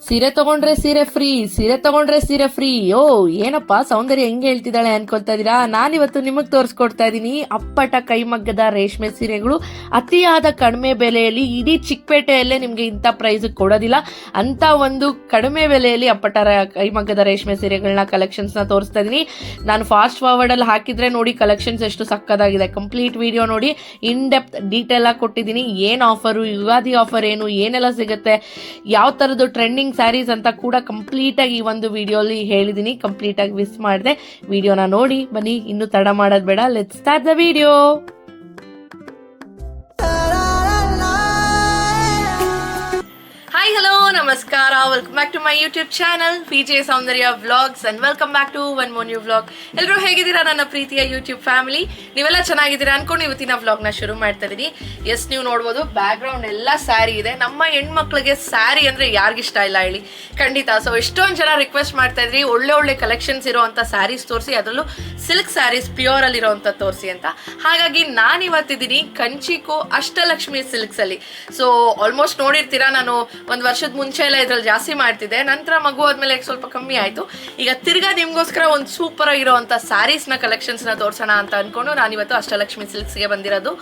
ಸೀರೆ ತಗೊಂಡ್ರೆ ಸೀರೆ ಫ್ರೀ. ಓ ಏನಪ್ಪ ಸೌಂದರ್ಯ ಹೆಂಗೆ ಹೇಳ್ತಿದ್ದಾಳೆ ಅನ್ಕೊಳ್ತಾ ಇದೀರಾ? ನಾನಿವತ್ತು ನಿಮಗೆ ತೋರಿಸ್ಕೊಡ್ತಾ ಇದ್ದೀನಿ ಅಪ್ಪಟ ಕೈಮಗ್ಗದ ರೇಷ್ಮೆ ಸೀರೆಗಳು ಅತಿಯಾದ ಕಡಿಮೆ ಬೆಲೆಯಲ್ಲಿ. ಇಡೀ ಚಿಕ್ಕಪೇಟೆಯಲ್ಲೇ ನಿಮ್ಗೆ ಇಂಥ ಪ್ರೈಸ್ ಕೊಡೋದಿಲ್ಲ. ಅಂತ ಒಂದು ಕಡಿಮೆ ಬೆಲೆಯಲ್ಲಿ ಅಪ್ಪಟ ಕೈಮಗ್ಗದ ರೇಷ್ಮೆ ಸೀರೆಗಳನ್ನ ಕಲೆಕ್ಷನ್ಸ್ ನ ತೋರಿಸ್ತಾ ಇದೀನಿ. ನಾನು ಫಾಸ್ಟ್ ಫಾರ್ವರ್ಡ್ ಅಲ್ಲಿ ಹಾಕಿದ್ರೆ ನೋಡಿ ಕಲೆಕ್ಷನ್ಸ್ ಎಷ್ಟು ಸಕ್ಕದಾಗಿದೆ. ಕಂಪ್ಲೀಟ್ ವಿಡಿಯೋ ನೋಡಿ, ಇನ್ ಡೆಪ್ತ್ ಡೀಟೇಲ್ ಆಗಿ ಕೊಟ್ಟಿದ್ದೀನಿ. ಏನ್ ಆಫರು, ಯುಗಾದಿ ಆಫರ್ ಏನು, ಏನೆಲ್ಲ ಸಿಗುತ್ತೆ, ಯಾವ ತರದ್ದು ಟ್ರೆಂಡಿಂಗ್ ಸ್ಯಾರೀಸ್ ಅಂತ ಕೂಡ ಕಂಪ್ಲೀಟ್ ಆಗಿ ಈ ಒಂದು ವಿಡಿಯೋಲಿ ಹೇಳಿದೀನಿ. ಕಂಪ್ಲೀಟ್ ಆಗಿ ಮಿಸ್ ಮಾಡಿದೆ, ವಿಡಿಯೋನ ನೋಡಿ ಬನ್ನಿ. ಇನ್ನು ತಡ ಮಾಡೋದ್ ಬೇಡ, let's start the video. Hi hello ನಮಸ್ಕಾರ, welcome back to my YouTube channel Vijaya Soundarya vlogs and welcome back to one more new vlog. ಎಲ್ಲರೂ ಹೇಗಿದ್ದೀರಾ ನನ್ನ ಪ್ರೀತಿಯ ಯೂಟ್ಯೂಬ್ ಫ್ಯಾಮಿಲಿ? ನೀವೆಲ್ಲ ಚೆನ್ನಾಗಿದ್ದೀರಾ ಅನ್ಕೊಂಡು ಇವತ್ತಿನ ವ್ಲಾಗ್ನ ಶುರು ಮಾಡ್ತಾ ಇದೀನಿ. ಎಸ್, ನೀವು ನೋಡ್ಬೋದು ಬ್ಯಾಕ್ ಗ್ರೌಂಡ್ ಎಲ್ಲ ಸ್ಯಾರಿ ಇದೆ. ನಮ್ಮ ಹೆಣ್ಮಕ್ಳಿಗೆ ಸ್ಯಾರಿ ಅಂದ್ರೆ ಯಾರಿಗಿಷ್ಟ ಇಲ್ಲ ಹೇಳಿ, ಖಂಡಿತ. ಸೊ ಎಷ್ಟೊಂದು ಜನ ರಿಕ್ವೆಸ್ಟ್ ಮಾಡ್ತಾ ಇದ್ರಿ ಒಳ್ಳೆ ಒಳ್ಳೆ ಕಲೆಕ್ಷನ್ಸ್ ಇರೋಂಥ ಸ್ಯಾರೀಸ್ ತೋರಿಸಿ, ಅದರಲ್ಲೂ ಸಿಲ್ಕ್ ಸ್ಯಾರೀಸ್ ಪ್ಯೂರ್ ಅಲ್ಲಿ ಇರೋಂಥ ತೋರಿಸಿ ಅಂತ. ಹಾಗಾಗಿ ನಾನು ಇವತ್ತಿದ್ದೀನಿ ಕಂಚಿಕೋ ಅಷ್ಟಲಕ್ಷ್ಮಿ ಸಿಲ್ಕ್ಸ್ ಅಲ್ಲಿ. ಸೊ ಆಲ್ಮೋಸ್ಟ್ ನೋಡಿರ್ತೀರಾ, ನಾನು ಒಂದು ವರ್ಷದ ಮುಂಚೆ ಎಲ್ಲ ಇದ್ರಲ್ಲಿ ಜಾಸ್ತಿ ಮಾಡ್ತಿದ್ದೆ. ನಂತರ ಮಗು ಆದ್ಮೇಲೆ ಸ್ವಲ್ಪ ಕಮ್ಮಿ ಆಯ್ತು. ಈಗ ತಿರ್ಗಾ ನಿಮ್ಗೋಸ್ಕರ ಒಂದು ಸೂಪರ್ ಆಗಿರೋಂಥ ಸ್ಯಾರೀಸ್ ನ ಕಲೆಕ್ಷನ್ಸ್ ನ ತೋರ್ಸೋಣ ಅಂತ ಅನ್ಕೊಂಡು ನಾನಿವತ್ತು ಅಷ್ಟಲಕ್ಷ್ಮಿ ಸಿಲ್ಕ್ಸ್ ಗೆ ಬಂದಿರೋದು.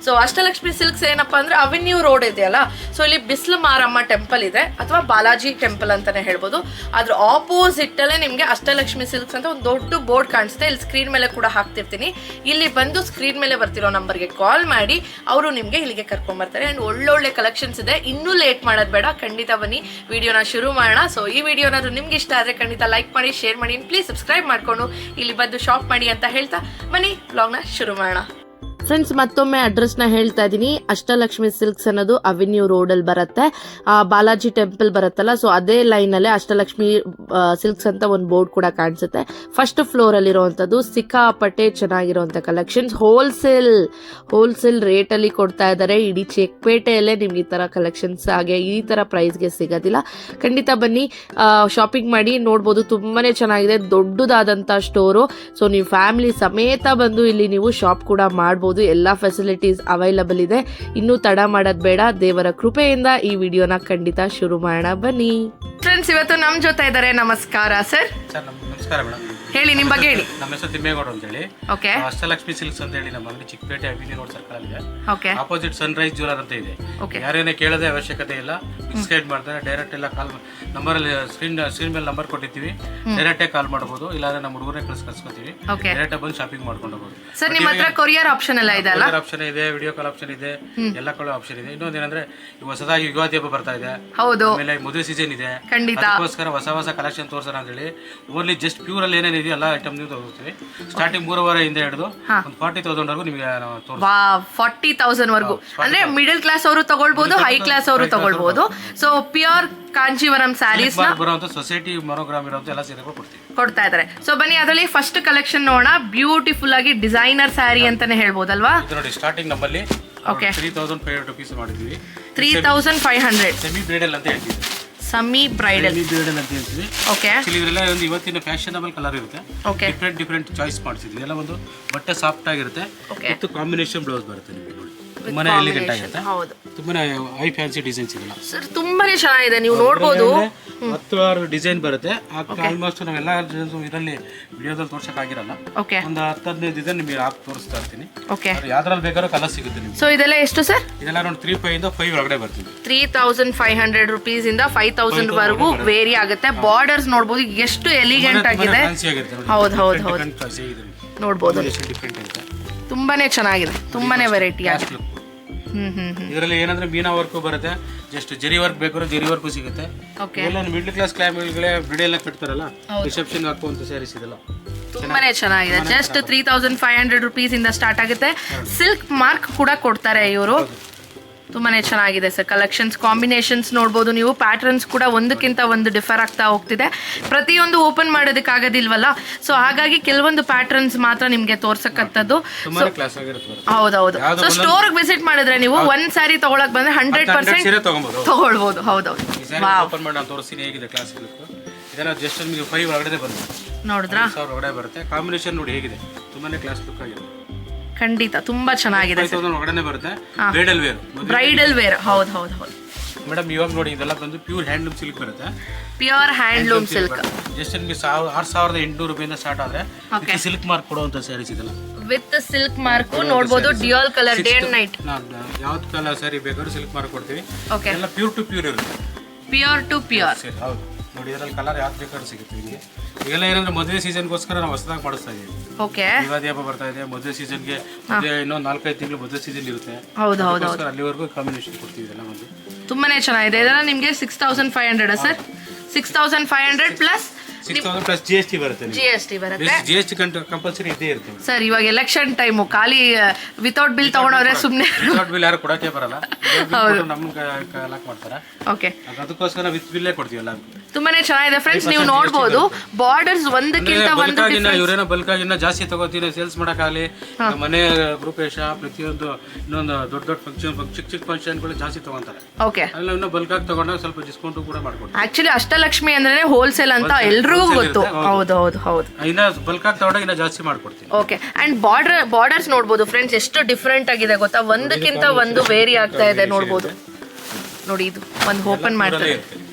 ಸೊ ಅಷ್ಟಲಕ್ಷ್ಮಿ ಸಿಲ್ಕ್ಸ್ ಏನಪ್ಪಾ ಅಂದ್ರೆ ಅವೆನ್ಯೂ ರೋಡ್ ಇದೆಯಲ್ಲ, ಸೊ ಇಲ್ಲಿ ಬಿಸಿಲು ಮಾರಮ್ಮ ಟೆಂಪಲ್ ಇದೆ, ಅಥವಾ ಬಾಲಾಜಿ ಟೆಂಪಲ್ ಅಂತಾನೆ ಹೇಳ್ಬೋದು. ಅದ್ರ ಆಪೋಸಿಟ್ ಅಲ್ಲೇ ನಿಮ್ಗೆ ಅಷ್ಟಲಕ್ಷ್ಮಿ ಸಿಲ್ಕ್ಸ್ ಅಂತ ಒಂದು ದೊಡ್ಡ ಬೋರ್ಡ್ ಕಾಣಿಸುತ್ತೆ. ಇಲ್ಲಿ ಸ್ಕ್ರೀನ್ ಮೇಲೆ ಕೂಡ ಹಾಕ್ತಿರ್ತೀನಿ. ಇಲ್ಲಿ ಬಂದು ಸ್ಕ್ರೀನ್ ಮೇಲೆ ಬರ್ತಿರೋ ನಂಬರ್ಗೆ ಕಾಲ್ ಮಾಡಿ ಅವರು ನಿಮ್ಗೆ ಇಲ್ಲಿಗೆ ಕರ್ಕೊಂಡ್ ಬರ್ತಾರೆ. ಅಂಡ್ ಒಳ್ಳೊಳ್ಳೆ ಕಲೆಕ್ಷನ್ಸ್ ಇದೆ. ಇನ್ನೂ ಲೇಟ್ ಮಾಡೋದ್ ಬೇಡ, ಖಂಡಿತ ಬನ್ನಿ ವಿಡಿಯೋನ ಶುರು ಮಾಡೋಣ. ಸೊ ಈ ವಿಡಿಯೋ ಏನಾದ್ರು ನಿಮ್ಗೆ ಇಷ್ಟ ಆದ್ರೆ ಖಂಡಿತ ಲೈಕ್ ಮಾಡಿ, ಶೇರ್ ಮಾಡಿ, ಪ್ಲೀಸ್ ಸಬ್ಸ್ಕ್ರೈಬ್ ಮಾಡ್ಕೊಂಡು ಇಲ್ಲಿ ಬಂದು ಶಾಪ್ ಮಾಡಿ ಅಂತ ಹೇಳ್ತಾ ಬನ್ನಿ ವ್ಲಾಗ್ನ ಶುರು ಮಾಡೋಣ. ಫ್ರೆಂಡ್ಸ್, ಮತ್ತೊಮ್ಮೆ ಅಡ್ರೆಸ್ನ ಹೇಳ್ತಾ ಇದ್ದೀನಿ. ಅಷ್ಟಲಕ್ಷ್ಮಿ ಸಿಲ್ಕ್ಸ್ ಅನ್ನೋದು ಅವೆನ್ಯೂ ರೋಡ್ ಅಲ್ಲಿ ಬರುತ್ತೆ. ಬಾಲಾಜಿ ಟೆಂಪಲ್ ಬರುತ್ತಲ್ಲ, ಸೊ ಅದೇ ಲೈನ್ ಅಲ್ಲೇ ಅಷ್ಟಲಕ್ಷ್ಮಿ ಸಿಲ್ಕ್ಸ್ ಅಂತ ಒಂದು ಬೋರ್ಡ್ ಕೂಡ ಕಾಣಿಸುತ್ತೆ. ಫಸ್ಟ್ ಫ್ಲೋರ್ ಅಲ್ಲಿ ಇರುವಂತದ್ದು ಸಿಕ್ಕಾಪಟ್ಟೆ ಚೆನ್ನಾಗಿರುವಂತ ಕಲೆಕ್ಷನ್ಸ್. ಹೋಲ್ಸೇಲ್ ರೇಟ್ ಅಲ್ಲಿ ಕೊಡ್ತಾ ಇದ್ದಾರೆ. ಇಡೀ ಚಿಕ್ಕಪೇಟೆಯಲ್ಲೇ ನಿಮ್ಗೆ ಈ ತರ ಕಲೆಕ್ಷನ್ಸ್ ಹಾಗೆ ಈ ತರ ಪ್ರೈಸ್ಗೆ ಸಿಗೋದಿಲ್ಲ. ಖಂಡಿತ ಬನ್ನಿ, ಶಾಪಿಂಗ್ ಮಾಡಿ ನೋಡ್ಬೋದು. ತುಂಬಾನೇ ಚೆನ್ನಾಗಿದೆ, ದೊಡ್ಡದಾದಂತ ಸ್ಟೋರು. ಸೊ ನೀವು ಫ್ಯಾಮಿಲಿ ಸಮೇತ ಬಂದು ಇಲ್ಲಿ ನೀವು ಶಾಪ್ ಕೂಡ ಮಾಡಬಹುದು. ಎಲ್ಲಾ ಫೆಸಿಲಿಟೀಸ್ ಅವೈಲಬಲ್ ಇದೆ. ಇನ್ನೂ ತಡ ಮಾಡೋದ್ ಬೇಡ, ದೇವರ ಕೃಪೆಯಿಂದ ಈ ವಿಡಿಯೋನ ಖಂಡಿತ ಶುರು ಮಾಡೋಣ ಬನ್ನಿ. ಫ್ರೆಂಡ್ಸ್, ಇವತ್ತು ನಮ್ ಜೊತೆ ಇದ್ದಾರೆ. ನಮಸ್ಕಾರ ಸರ್. ನಮಸ್ಕಾರ ಮೇಡಮ್. ಹೇಳಿ, ನಿಮ್ ಬಗ್ಗೆ ಹೇಳಿ. ನಮ್ಮ ಹೆಸರು ತಿಮ್ಮೇಗೌಡ ಅಂತ ಹೇಳಿ. ಓಕೆ. ಅಷ್ಟಲಕ್ಷ್ಮಿ ಸಿಲ್ಕ್ಸ್ ಅಂತ ಹೇಳಿ ನಮ್ಮ ಅಂಗಡಿ ಚಿಕ್ಕಪೇಟೆ ಅವಿನಿ ರೋಡ್ ಸರ್ಕಲ್ ಇದೆ. ಓಕೆ. ಆಪೋಸಿಟ್ ಸನ್ರೈಸ್ ಜ್ಯುವೆಲರ್ ಅಂತ ಇದೆ. ಓಕೆ. ಯಾರೇನೇ ಕೇಳೋದೇ ಅವಶ್ಯಕತೆ ಇಲ್ಲ. ಮಿಸ್ಗೈಡ್ ಮಾಡ್ತಾರೆ. ಡೈರೆಕ್ಟ್ ಎಲ್ಲ ಕಾಲ್ ನಂಬರ್ ಅಲ್ಲಿ ಸ್ಕ್ರೀನ್ ಮೇಲೆ ನಂಬರ್ ಕೊಟ್ಟಿರ್ತೀವಿ. ಡೈರೆಕ್ಟ್ ಕಾಲ್ ಮಾಡಬಹುದು. ಇಲ್ಲಾಂದ್ರೆ ನಮ್ಮ ಹುಡುಗರೇ ಕಳ್ಸ್ಕೊತೀವಿ. ಡೈರೆಕ್ಟ್ ಬಂದು ಶಾಪಿಂಗ್ ಮಾಡ್ಕೊಂಡು ಹೋಗಬಹುದು. ಸರ್, ನಿಮ್ಮ ಹತ್ರ ಕೊರಿಯರ್ ಆಪ್ಷನ್ ಎಲ್ಲ ಇದೆ ಅಲ್ಲ? ಆಪ್ಷನ್ ಇದೆ, ವಿಡಿಯೋ ಕಾಲ್ ಆಪ್ಷನ್ ಇದೆ, ಎಲ್ಲ ಕಡೆ ಆಪ್ಷನ್ ಇದೆ. ಇನ್ನೊಂದೇನಂದ್ರೆ ಹೊಸದಾಗಿ ಯುಗಾದಿ ಹಬ್ಬ ಬರ್ತಾ ಇದೆ. ಹೌದು. ಆಮೇಲೆ ಮದುವೆ ಸೀಸನ್ ಇದೆ. ಖಂಡಿತ. ಅದಕ್ಕೋಸ್ಕರ ಹೊಸ ಕಲೆಕ್ಷನ್ ತೋರ್ಸೋಣ ಅಂತ ಹೇಳಿ ಓನ್ಲಿ ಜಸ್ಟ್ ಪ್ಯೂರ್ ಅಲ್ಲಿ ಏನೇನು ಇದೆಯೋ ಎಲ್ಲ ಐಟಮ್ ನೀವು ತೋರಿಸ್ತೀವಿ. ಸ್ಟಾರ್ಟಿಂಗ್ 3,500 ಇಂದ ಹಿಡಿದು ಒಂದು 40,000 ವರೆಗೂ ನಿಮಗೆ ತೋರಿಸ್ತೀವಿ. 40,000 ವರೆಗೂ ಅಂದ್ರೆ ಮಿಡಲ್ ಕ್ಲಾಸ್ ಅವರು ತಗೊಳ್ಬಹುದು, ಹೈ ಕ್ಲಾಸ್ ಅವರು ತಗೊಳ್ಬಹುದು. ಸೊ ಪ್ಯೂರ್ ಕಾಂಜೀವರಂ ಸ್ಯಾರೀಸ್ ಬರುವಂತ ಸೊಸೈಟಿ ಮೊನೋಗ್ರಾಮ್ ಇರುವಂತ ಎಲ್ಲ ಸೀರೆಗಳು ಕೊಡ್ತಾ ಇದ್ದಾರೆ. ಸೊ ಬನ್ನಿ, ಅದರಲ್ಲಿ ಫಸ್ಟ್ ಕಲೆಕ್ಷನ್ ನೋಡೋಣ. ಬ್ಯೂಟಿಫುಲ್ ಆಗಿ ಡಿಸೈನರ್ ಸ್ಯಾರಿ ಅಂತಾನೆ ಹೇಳ್ಬೋದಲ್ವಾ? ನೋಡಿ, ಸ್ಟಾರ್ಟಿಂಗ್ ನಮ್ಮಲ್ಲಿ ಓಕೆ 3,500 rupees ಮಾಡಿದ್ವಿ. 3,500 ಸೆಮಿ ಬ್ರೈಡಲ್ ಅಂತ ಹೇಳ್ತೀವಿ. ಸೆಮಿ ಬ್ರೈಡಲ್ ಅಂತ ಹೇಳ್ತೀವಿ. ಓಕೆ. ಇದೆಲ್ಲ ಒಂದು ಇವತ್ತಿನ ಫ್ಯಾಷನಬಲ್ ಕಲರ್ ಇರುತ್ತೆ. ಡಿಫ್ರೆಂಟ್ ಚಾಯ್ಸ್ ಮಾಡ್ತಿದ್ವಿ. ಎಲ್ಲ ಒಂದು ಬಟ್ಟೆ ಸಾಫ್ಟ್ ಆಗಿರುತ್ತೆ ಮತ್ತು ಕಾಂಬಿನೇಷನ್ ಬ್ಲೌಸ್ ಬರುತ್ತೆ ನಿಮಗೆ. ನೋಡಿ, ತುಂಬಾನೇ ಎಲಿಗೆಂಟ್ ಆಗಿರುತ್ತೆ. ತುಂಬಾನೇ ಹೈ ಫ್ಯಾನ್ಸಿ ಡಿಸೈನ್ಸ್ ಇದೆಲ್ಲ ಸರ್, ತುಂಬಾನೇ ಚೆನ್ನಾಗಿದೆ. ನೀವು ನೋಡಬಹುದು 10 ಡಿಸೈನ್ ಬರುತ್ತೆ. ಆಲ್ಮೋಸ್ಟ್ ನಾವೆಲ್ಲ ಇದರಲ್ಲಿ ವಿಡಿಯೋದಲ್ಲಿ ತೋರ್ಸಕ್ ಆಗಿರಲ್ಲ. ಒಂದು 10-15 ಡಿಸೈನ್ ನಿಮಗೆ ಹಾಕಿ ತೋರಿಸ್ತಾ ಇರ್ತೀನಿ. ಯಾವ್ದ್ರಲ್ಲಿ ಬೇಕಾದ್ರೂ ಕಲರ್ ಸಿಗುತ್ತೆ ನಿಮಗೆ. ಸೊ ಇದೆಲ್ಲ ಎಷ್ಟು ಸರ್? ಇದೆಲ್ಲ ನೋಡಿ 3,500 ಇಂದ 5 ಒಳಗಡೆ ಬರ್ತೀವಿ. 3,500 rupees ಇಂದ 5,000 ವರೆಗೂ ವೇರಿ ಆಗುತ್ತೆ. ಬಾರ್ಡರ್ಸ್ ನೋಡಬಹುದು ಎಷ್ಟು ಎಲಿಗೆಂಟ್ ಆಗಿದೆ. ಹೌದು ನೋಡಬಹುದು, ತುಂಬಾನೇ ಚೆನ್ನಾಗಿದೆ, ತುಂಬಾನೇ ವೆರೈಟಿ ಆಗಿದೆ. ಇದರಲ್ಲಿ ಏನಂದ್ರೆ ಮೀನಾ ವರ್ಕ್ ಬರುತ್ತೆ. ಜಸ್ಟ್ ಜರಿ ವರ್ಕ್ ಬೇಕಾದ್ರೆ ಜರಿ ವರ್ಕ್ ಸಿಗುತ್ತೆ. ಎಲ್ಲ ಮಿಡ್ಲ್ ಕ್ಲಾಸ್ ಕ್ಲೈಮ್ಗಳೇ ಬ್ರಿಡೆಲ್ಲ ಕಟ್ತಾರಲ್ಲ, ರಿಸೆಪ್ಷನ್ ಹಾಕುವಂತ ಸ್ಯಾರೀಸ್ ಇದೆಲ್ಲ ತುಂಬಾನೇ ಚೆನ್ನಾಗಿದೆ. ಜಸ್ಟ್ 3,500 rupees ಇಂದ ಸ್ಟಾರ್ಟ್ ಆಗುತ್ತೆ. ಸಿಲ್ಕ್ ಮಾರ್ಕ್ ಕೂಡ ಕೊಡ್ತಾರೆ ಇವರು. ತುಂಬಾನೇ ಚೆನ್ನಾಗಿದೆ ಸರ್. ಕಲೆಕ್ಷನ್ಸ್ ಕಾಂಬಿನೇಷನ್ಸ್ ನೋಡ್ಬೋದು ನೀವು. ಪ್ಯಾಟರ್ನ್ಸ್ ಕೂಡ ಒಂದಕ್ಕಿಂತ ಒಂದು ಡಿಫರ್ ಆಗ್ತಾ ಹೋಗ್ತಿದೆ. ಪ್ರತಿಯೊಂದು ಓಪನ್ ಮಾಡೋದಕ್ಕಾಗೋದಿಲ್ವಲ್ಲ, ಸೊ ಹಾಗಾಗಿ ಕೆಲವೊಂದು ಪ್ಯಾಟರ್ನ್ಸ್ ಮಾತ್ರ ನಿಮ್ಗೆ ತೋರ್ಸಕ್ಕಂಥದ್ದು. ಹೌದೌದು. ಸೊ ಸ್ಟೋರ್ ವಿಸಿಟ್ ಮಾಡಿದ್ರೆ ನೀವು ಒಂದ್ ಸ್ಯಾರಿ ತಗೊಳಕ್ ಬಂದ್ರೆ 100% ತಗೊಳ್ಬಹುದು. ಹೌದೌದು. ನೋಡಿದ್ರಾ? ಕಾಂಬಿನೇಷನ್ ನೋಡಿ ಹೇಗಿದೆ, ತುಂಬಾನೇ ಕ್ಲಾಸ್ ಲುಕ್ ಆಗಿದೆ. ಖಂಡಿತ ತುಂಬಾ ಚೆನ್ನಾಗಿದೆ. ಬರುತ್ತೆ. Bridal wear. ಹೌದು. ಮೇಡಮ್ ಇವಾಗ ನೋಡಿ ಇದೆಲ್ಲ ಬಂದು ಪ್ಯೂರ್ ಹ್ಯಾಂಡ್ಲೂಮ್ ಸಿಲ್ಕ್ ಬರುತ್ತೆ. Pure handloom silk. ಜಸ್ಟ್ ನಿಮಗೆ 6,800 ರೂಪಾಯಿಂದ ಸ್ಟಾರ್ಟ್ ಆದ್ರೆ ಸಿಲ್ಕ್ ಮಾರ್ಕ್ ಕೊಡುವಂತ ಸ್ಯಾರೀಸ್ ಇದೆಲ್ಲ. ವಿತ್ ಸಿಲ್ಕ್ ಮಾರ್ಕ್ ನೋಡಬಹುದು, dual colour, day and night. ಯಾವ್ದು ಕಲರ್ ಸ್ಯಾರಿ ಬೇಕಾದ್ರೂ ಸಿಲ್ಕ್ ಮಾರ್ಕ್ ಕೊಡ್ತೀವಿ. ಎಲ್ಲ ಪ್ಯೂರ್ ಟು ಪ್ಯೂರ್ ಇರುತ್ತೆ. Pure to pure. ಹೌದು ನೋಡಿ, ಇದರಲ್ಲಿ ಕಲರ್ ಯಾವ್ದು ಬೇಕಾದ್ರೂ ಸಿಗುತ್ತೆ ನಿಮಗೆ. ಈಗೆಲ್ಲ ಏನಂದ್ರೆ ಮದುವೆ ಸೀಸನ್ಗೋಸ್ಕರ ನಾವು ಹೊಸದಾಗಿ ಮಾಡಿಸ್ತಾ ಇದೀವಿ. ಓಕೆ, ಯುಗಾದಿ ಹಬ್ಬ ಬರ್ತಾ ಇದೆ, ಮದುವೆ ಸೀಸನ್ಗೆ ಇನ್ನೊಂದು 4-5 ತಿಂಗಳು ಮದುವೆ ಸೀಸನ್ ಇರುತ್ತೆ. ಹೌದು ಹೌದು, ಅಲ್ಲಿವರೆಗೂ ಕಾಂಬಿನೇಷನ್ ಕೊಡ್ತೀವಿ ಇದೆಲ್ಲ. ಒಂದು ತುಂಬಾನೇ ಚೆನ್ನಾಗಿದೆ. ಇದೆಲ್ಲ ನಿಮಗೆ 6,500 ಸರ್. 6,500 ಪ್ಲಸ್ 6,000 ಪ್ಲಸ್ GST ಬರುತ್ತೆ. GST ಬರುತ್ತೆ. GST ಕಂಪಲ್ಸರಿ ಇದ್ದೇ ಇರುತ್ತೆ ಸರ್. ಇವಾಗ ಎಲೆಕ್ಷನ್ ಟೈಮು, ಖಾಲಿ ವಿತೌಟ್ ಬಿಲ್ ತಗೊಂಡವ್ರೆ ಸುಮ್ಮನೆ. ವಿತೌಟ್ ಬಿಲ್ ಯಾರು ಕೊಡಕ್ಕೆ ಬರಲ್ಲ, ನಮ್ಗೆ ಲಾಕ್ ಮಾಡ್ತಾರೆ. ಓಕೆ, ಅದಕ್ಕೋಸ್ಕರ ವಿತ್ ಬಿಲ್ಲೇ ಕೊಡ್ತೀವಿ ಎಲ್ಲ. ತುಂಬಾನೇ ಚೆನ್ನಾಗಿದೆ ಫ್ರೆಂಡ್ಸ್. ನೀವು ನೋಡಬಹುದು ಬಾರ್ಡರ್ಸ್ ಒಂದಕ್ಕಿಂತ ಒಂದು. ಇವರೇನೋ ಬಲ್ಕ್ ಆಗಿ ಜಾಸ್ತಿ ತಗೋತೀನಿ ಸೇಲ್ಸ್ ಮಾಡಕ್ಕಾಗಲಿ, ಮನೆ ಗೃಹಪ್ರವೇಶ ಪ್ರತಿಯೊಂದು ಇನ್ನೊಂದು ದೊಡ್ಡ ದೊಡ್ಡ ಫಂಕ್ಷನ್, ಚಿಕ್ಕ ಫಂಕ್ಷನ್ಗಳು ಜಾಸ್ತಿ ತಗೊಂತಾರೆ. ಓಕೆ, ಅಲ್ಲ ಇನ್ನೂ ಬಲ್ಕ್ ಆಗಿ ತಗೊಂಡಾಗ ಸ್ವಲ್ಪ ಡಿಸ್ಕೌಂಟ್ ಕೂಡ ಮಾಡ್ಕೊಡ್ತೀವಿ. ಆಕ್ಚುಲಿ ಅಷ್ಟಲಕ್ಷ್ಮಿ ಅಂದ್ರೆ ಹೋಲ್ಸೇಲ್ ಅಂತ ಎಲ್ರಿಗೂ ಗೊತ್ತು. ಹೌದು ಹೌದು ಹೌದು. ಇನ್ನ ಬಲ್ಕ್ ಆಗಿ ತಗೊಂಡಾಗ ಇನ್ನ ಜಾಸ್ತಿ ಮಾಡ್ಕೊಡ್ತೀವಿ. ಓಕೆ, ಅಂಡ್ ಬಾರ್ಡರ್ಸ್ ನೋಡಬಹುದು ಫ್ರೆಂಡ್ಸ್, ಎಷ್ಟು ಡಿಫ್ರೆಂಟ್ ಆಗಿದೆ ಗೊತ್ತಾ. ಒಂದಕ್ಕಿಂತ ಒಂದು ವೇರಿ ಆಗ್ತಾ ಇದೆ ನೋಡಬಹುದು. ನೋಡಿ, ಇದು ಒಂದು ಓಪನ್ ಮಾಡ್ತಾರೆ.